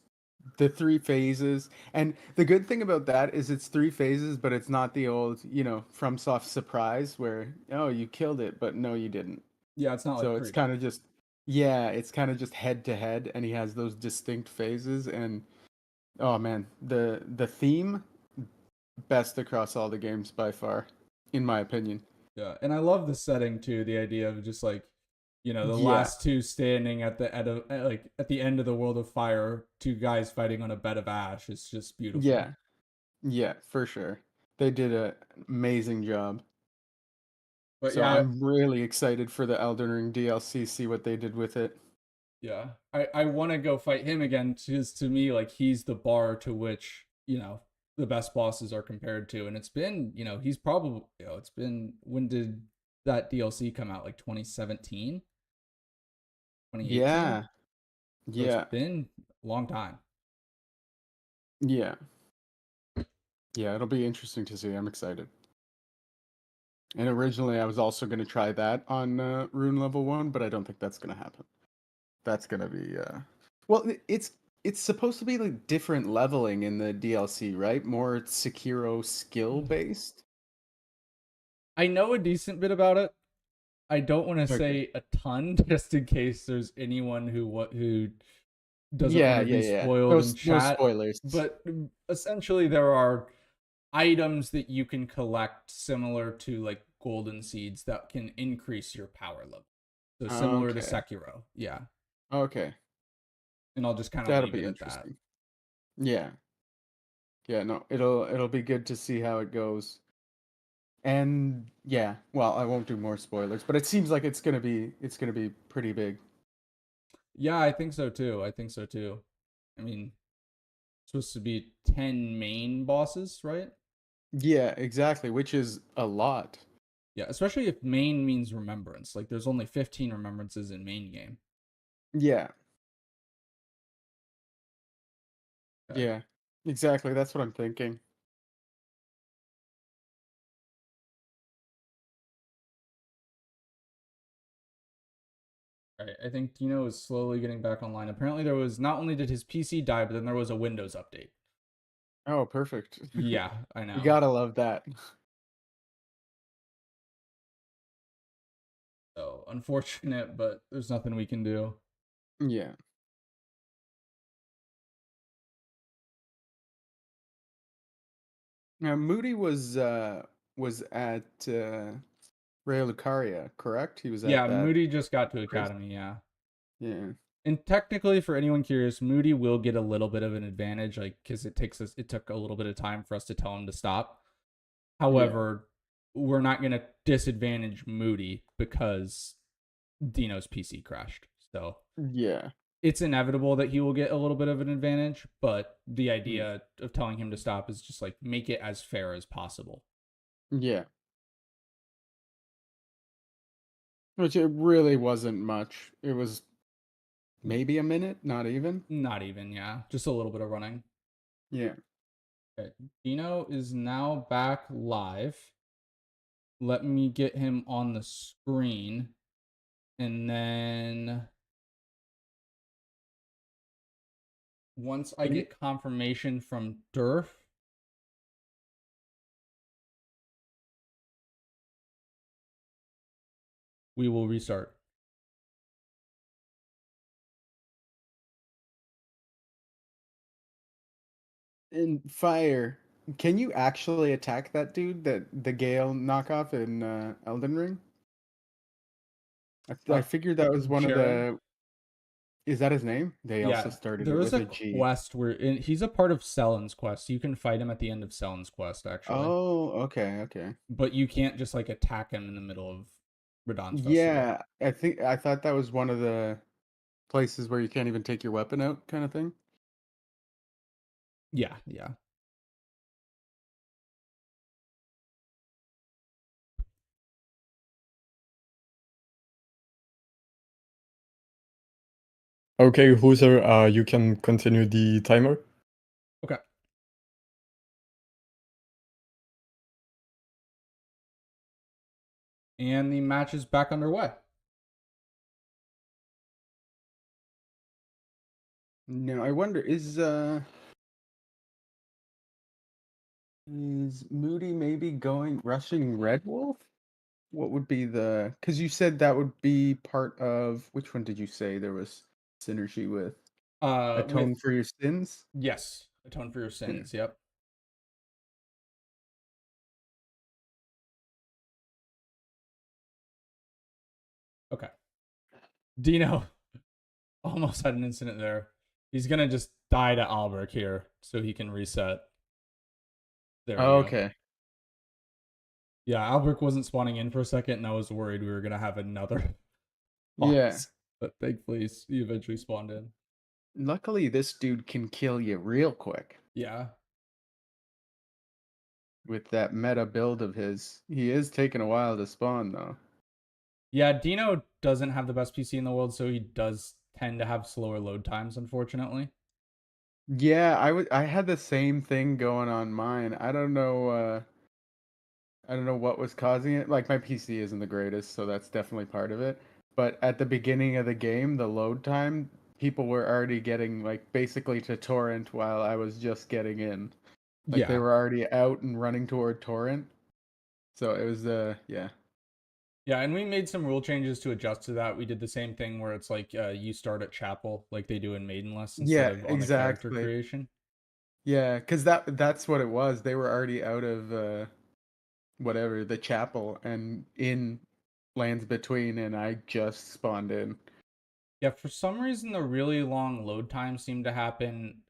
the three phases, and the good thing about that is it's three phases, but it's not the old, FromSoft surprise where oh you killed it, but no you didn't. Yeah, it's not So like it's Creed. kind of just, yeah, it's kind of just head to head, and he has those distinct phases. And oh man, the theme best across all the games by far, in my opinion. Yeah, and I love the setting too. The idea of just like, the Yeah. last two standing at the end of the world of fire, two guys fighting on a bed of ash. It's just beautiful. Yeah, for sure. They did an amazing job. But So yeah, I'm really excited for the Elden Ring DLC. See what they did with it. yeah, I want to go fight him again, because to me, like, he's the bar to which the best bosses are compared to, and it's been he's probably it's been, when did that DLC come out? Like 2017, 2018. Yeah, So yeah, it's been a long time. yeah, yeah. It'll be interesting to see. I'm excited. And originally, I was also going to try that on Rune Level 1, but I don't think that's going to happen. That's going to be well, it's supposed to be like different leveling in the DLC, right? More Sekiro skill based. I know a decent bit about it. I don't want to Okay. say a ton, just in case there's anyone who doesn't Yeah, want to be yeah, yeah. spoiled No, in no chat. spoilers. But essentially, there are items that you can collect similar to like golden seeds that can increase your power level. So similar to Okay. Sekiro, yeah. Okay, And I'll just kind of that'll leave be it at that. interesting. Yeah. Yeah, no, it'll be good to see how it goes. And yeah, well, I won't do more spoilers, but it seems like it's gonna be pretty big. Yeah, I think so too. I mean, it's supposed to be 10 main bosses, right? Yeah, exactly, which is a lot. Yeah, especially if main means remembrance. Like, there's only 15 remembrances in main game. Yeah. Okay. Yeah. Exactly, that's what I'm thinking. Right. I think Dino is slowly getting back online. Apparently, there was, not only did his PC die, but then there was a Windows update. Oh, perfect. Yeah, I know. You gotta love that. So unfortunate, but there's nothing we can do. Yeah. Now, Moody was at Ray Lucaria, correct? He was at Yeah, that. Moody just got to place? Academy, yeah. Yeah. And technically, for anyone curious, Moody will get a little bit of an advantage, like because it took a little bit of time for us to tell him to stop. However, we're not gonna disadvantage Moody because Dino's PC crashed. So Yeah. it's inevitable that he will get a little bit of an advantage, but the idea of telling him to stop is just like make it as fair as possible. Yeah. Which it really wasn't much. It was maybe a minute, not even. Not even, yeah. Just a little bit of running. Yeah. Okay. Dino is now back live. Let me get him on the screen. And then once I get confirmation from Durf, we will restart. In Fire, can you actually attack that dude, the Gale knockoff in Elden Ring? I figured that was one of Jared? the. Is that his name? They also Yeah, started it there is with a a G. quest where he's a part of Selen's quest. You can fight him at the end of Selen's quest, actually. Oh, okay. But you can't just like attack him in the middle of Radahn's festival. Yeah, I thought that was one of the places where you can't even take your weapon out, kind of thing. Yeah. Okay, Hooser, you can continue the timer. Okay. And the match is back underway. No, I wonder is Moody maybe going rushing Red Wolf? What would be the? Because you said that would be part of which one did you say there was synergy with? Atone for your sins? Yes, atone for your sins. Yep. Okay. Dino almost had an incident there. He's gonna just die to Albrecht here so he can reset. There we go. Okay. Yeah, Albrecht wasn't spawning in for a second, and I was worried we were gonna have another Yeah. pause. But thankfully, he eventually spawned in. Luckily, this dude can kill you real quick Yeah. with that meta build of his. He is taking a while to spawn, though. Yeah, Dino doesn't have the best PC in the world, so he does tend to have slower load times, unfortunately. Yeah, I had the same thing going on mine. I don't know what was causing it. Like my PC isn't the greatest, so that's definitely part of it. But at the beginning of the game, the load time, people were already getting like basically to torrent while I was just getting in. Like they were already out and running toward torrent. So it was yeah. Yeah, and we made some rule changes to adjust to that. We did the same thing where it's like you start at chapel like they do in Maidenless instead of on the character creation. Yeah, because that's what it was. They were already out of whatever the chapel and in lands between, and I just spawned in. Yeah, for some reason the really long load times seem to happen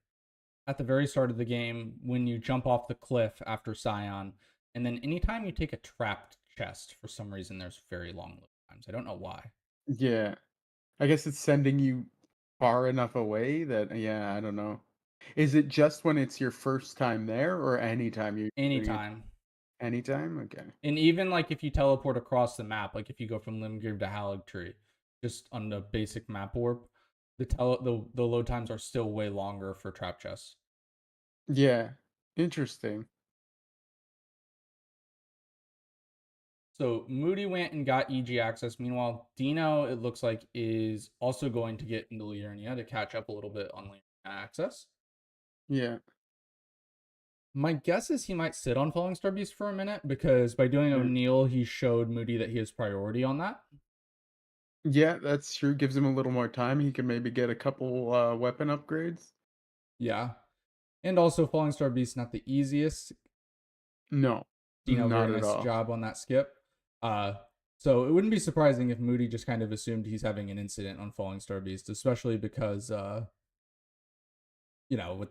at the very start of the game when you jump off the cliff after Scion, and then anytime you take a trapped chest, for some reason there's very long load times. I don't know why. Yeah, I guess it's sending you far enough away that yeah, I don't know. Is it just when it's your first time there, or anytime you're doing it? Anytime. Anytime, okay. And even like if you teleport across the map, like if you go from Limgrave to Haligtree, just on the basic map warp, the load times are still way longer for trap chests. Yeah, interesting. So Moody went and got EG access. Meanwhile, Dino, it looks like, is also going to get into Liurnia to catch up a little bit on Liurnia access. Yeah. My guess is he might sit on Falling Star Beast for a minute because by doing O'Neill, he showed Moody that he has priority on that. Yeah, that's true. Gives him a little more time. He can maybe get a couple weapon upgrades. Yeah. And also Falling Star Beast not the easiest No, Dino, not very at nice all. job on that skip. So it wouldn't be surprising if Moody just kind of assumed he's having an incident on Falling Star Beast, especially because, with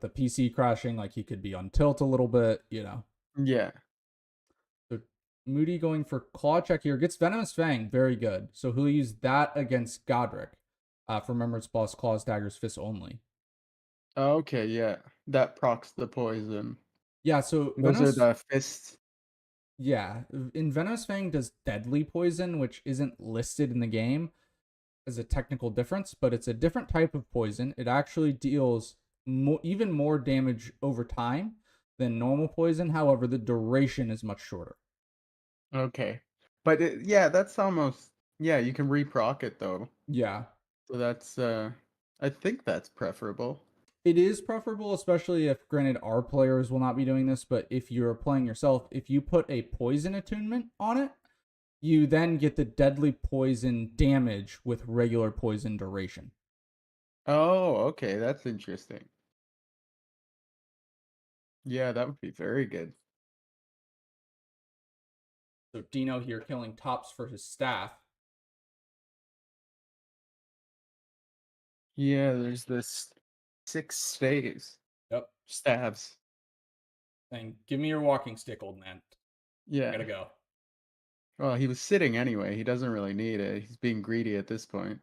the PC crashing, like he could be on tilt a little bit, Yeah. So Moody going for Claw Check here, gets Venomous Fang, very good. So he'll use that against Godric for Remembrance Boss, Claws, Daggers, Fists only. Okay, yeah. That procs the poison. Yeah, so Those are Venomous... the fists. Yeah, in Venomous Fang does Deadly Poison, which isn't listed in the game as a technical difference, but it's a different type of poison. It actually deals even more damage over time than normal poison. However, the duration is much shorter. Okay. But yeah, that's almost, yeah, you can reproc it though. Yeah. So that's I think that's preferable. It is preferable, especially if, granted, our players will not be doing this, but if you're playing yourself, if you put a poison attunement on it, you then get the deadly poison damage with regular poison duration. Oh, okay, that's interesting. Yeah, that would be very good. So Dino here killing Tops for his staff. Yeah, there's this 6 staves. Yep. Stabs. Saying, give me your walking stick, old man. Yeah. I gotta go. Well, he was sitting anyway. He doesn't really need it. He's being greedy at this point.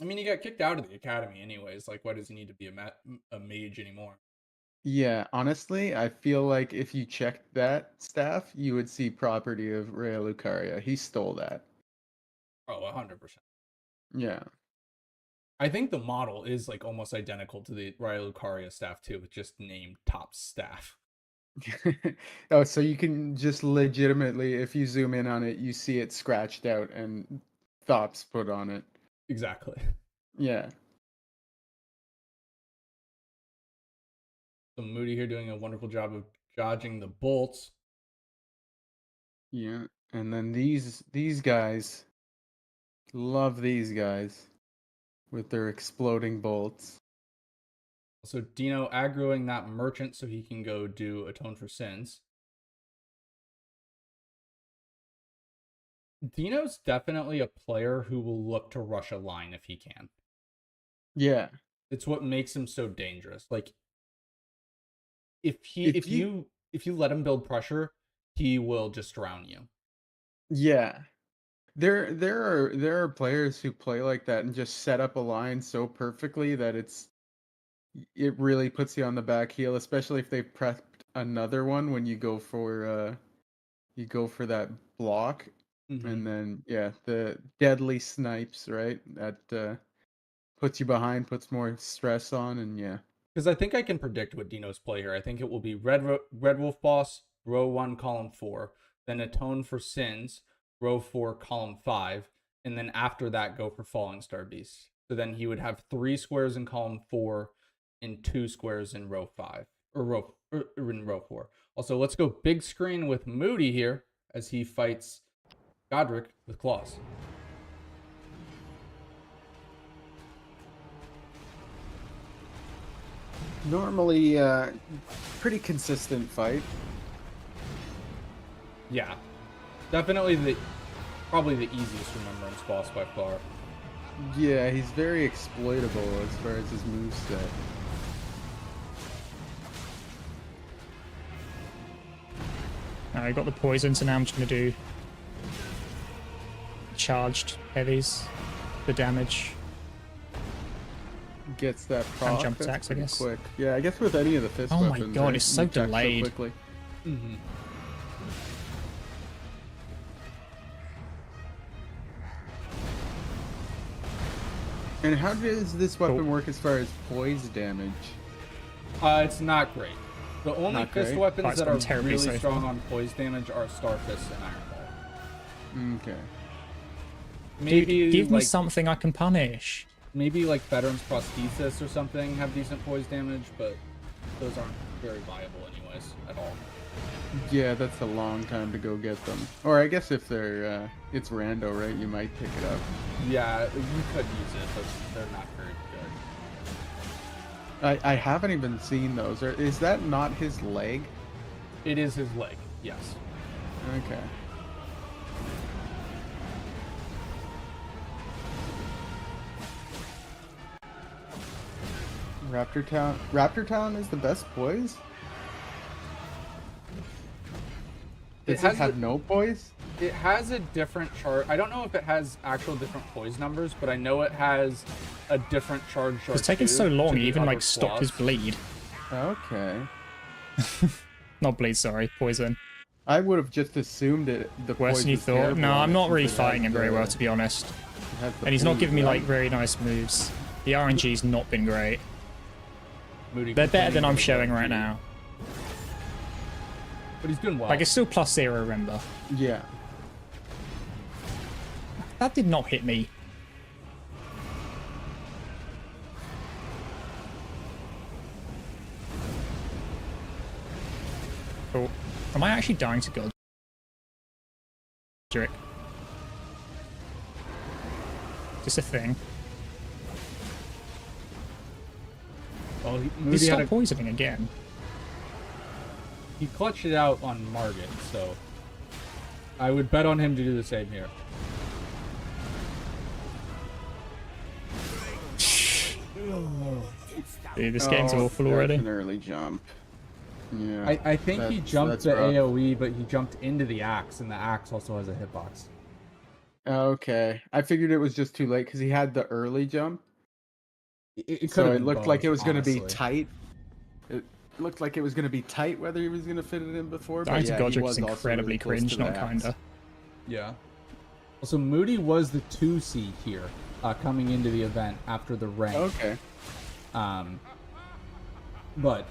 I mean, he got kicked out of the academy anyways. Like, why does he need to be a mage anymore? Yeah, honestly, I feel like if you checked that staff, you would see property of Rhea Lucaria. He stole that. Oh, 100%. Yeah. I think the model is like almost identical to the Raya Lucaria staff too, with just named Top staff. Oh, so you can just legitimately, if you zoom in on it, you see it scratched out and Thops put on it. Exactly. Yeah. So Moody here doing a wonderful job of dodging the bolts. Yeah. And then these guys, love these guys with their exploding bolts. So Dino aggroing that merchant so he can go do Atone for Sins. Dino's definitely a player who will look to rush a line if he can. Yeah. It's what makes him so dangerous. Like, if you let him build pressure, he will just drown you. Yeah. There are players who play like that and just set up a line so perfectly that it really puts you on the back heel, especially if they prepped another one when you go for that block. Mm-hmm. And then yeah, the deadly snipes, right? That puts you behind, puts more stress on, and yeah. Because I think I can predict what Dino's play here. I think it will be Red Wolf Boss, row 1, column 4, then Atone for Sins, row 4, column 5, and then after that go for Falling Star Beast. So then he would have 3 squares in column 4 and 2 squares in row 5 or in row 4. Also, let's go big screen with Moody here as he fights Godric with claws. Normally, pretty consistent fight. Yeah, definitely probably the easiest Remembrance boss by far. Yeah, he's very exploitable as far as his moveset. I got the poison, so now I'm just going to do charged heavies, the damage. Gets that proc. And jump that's attacks, I pretty guess. Quick. Yeah, I guess with any of the fist Oh my weapons, god, right? it's so You attack delayed. quickly. Mm-hmm. And how does this weapon work as far as poise damage? It's not great. The only Not fist great? weapons It's that been are terribly really so strong far. on poise damage are Star Fist and Iron Ball. Okay. Maybe Dude, give me like, something I can punish. maybe like Veteran's Prosthesis or something have decent poise damage, but those aren't very viable anyways at all. Yeah, that's a long time to go get them. Or I guess if they're it's rando, right? You might pick it up. Yeah, you could use it, but they're not very good. I haven't even seen those. Or is that not his leg? It is his leg. Yes. Okay. Raptor Town is the best poise? Does it have no poise? It has a different chart. I don't know if it has actual different poise numbers, but I know it has a different charge chart. It's taking so long, he even like stopped his bleed. Okay. Not bleed, sorry, poison. I would have just assumed it. The Worse than you poise was thought. terrible No, on I'm it not since really it has fighting him very the- well, to be honest. it has the And he's not bleed, giving me right? like very nice moves. The RNG's not been great. Moody They're better than complaining I'm about showing RNG. right now. But he's doing well. Like, it's still +0, remember. Yeah. That did not hit me. Oh, am I actually dying to God? Is this a thing? Well, He Moody had stopped poisoning again. he clutched it out on Margit, so I would bet on him to do the same here. Dude, this game's awful already. That's an early jump. Yeah. I think he that's- jumped that's the rough. AoE, but he jumped into the axe, and the axe also has a hitbox. Okay. I figured it was just too late because he had the early jump. It could So have it been looked like both, it was going to be honestly. tight. It looked like it was going to be tight whether he was going to fit it in before. Dying But to yeah, he Godric was is also incredibly really close cringe, to the not axe. kinda. Yeah. So Moody was the 2C here, coming into the event after the rank. Okay. But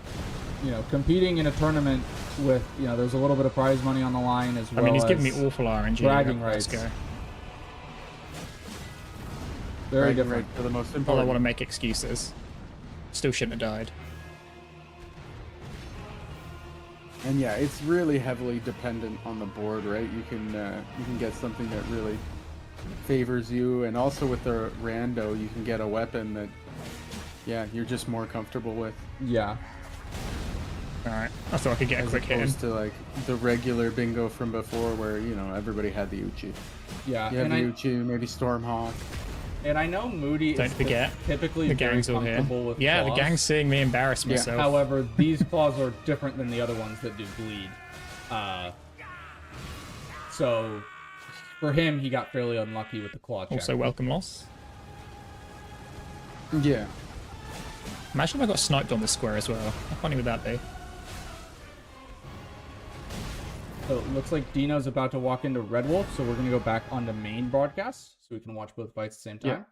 competing in a tournament with there's a little bit of prize money on the line as well. I mean, he's as giving me awful RNG. bragging Let's rights. go. Very Bragging different. right for the most All I important. want to make excuses. Still shouldn't have died. And yeah, it's really heavily dependent on the board, right? You can get something that really favors you, and also with the rando, you can get a weapon that, yeah, you're just more comfortable with. Yeah. Alright, I thought I could get a As quick hit in. opposed to like the regular bingo from before, where everybody had the Uchi. Yeah. You had And the I Uchi, maybe Stormhawk. know Moody Don't is forget, typically The very gang's all here. comfortable with Yeah, the claws. gang's seeing me embarrass Yeah. myself. However, these claws are different than the other ones that do bleed. So for him, he got fairly unlucky with the claw check. Also, welcome loss. Yeah. Imagine if I got sniped on this square as well. How funny would that be? So it looks like Dino's about to walk into Red Wolf, so we're going to go back on the main broadcast so we can watch both fights at the same time. Yeah.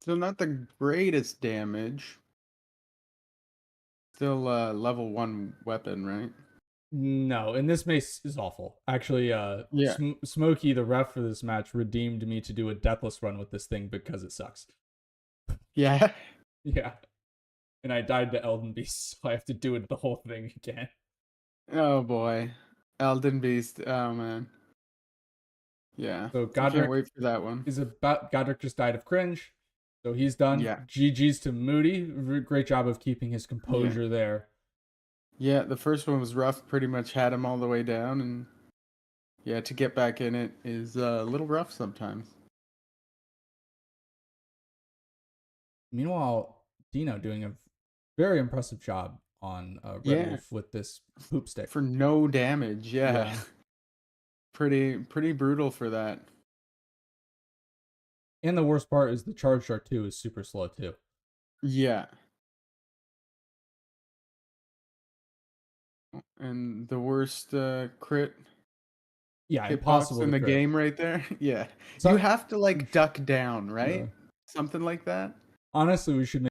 So not the greatest damage. Still level 1 weapon, right? No, and this mace is awful. Actually, Yeah. Smokey, the ref for this match, redeemed me to do a deathless run with this thing because it sucks. Yeah. Yeah. And I died to Elden Beast, so I have to do it the whole thing again. Oh boy. Elden Beast. Oh man. Yeah. So I can't Godric wait for that one. Godric just died of cringe, so he's done. Yeah. GG's to Moody. Great job of keeping his composure there. Yeah, the first one was rough. Pretty much had him all the way down, and yeah, to get back in it is a little rough sometimes. Meanwhile, Dino doing a very impressive job on Red Yeah. Wolf with this poop stick. For no damage, yeah. Yeah. Pretty brutal for that. And the worst part is the charge chart too is super slow too. Yeah. And the worst crit Yeah, hitbox impossible in to the crit. game right there. Yeah. So- You have to like duck down, right? Yeah. Something like that. Honestly, we should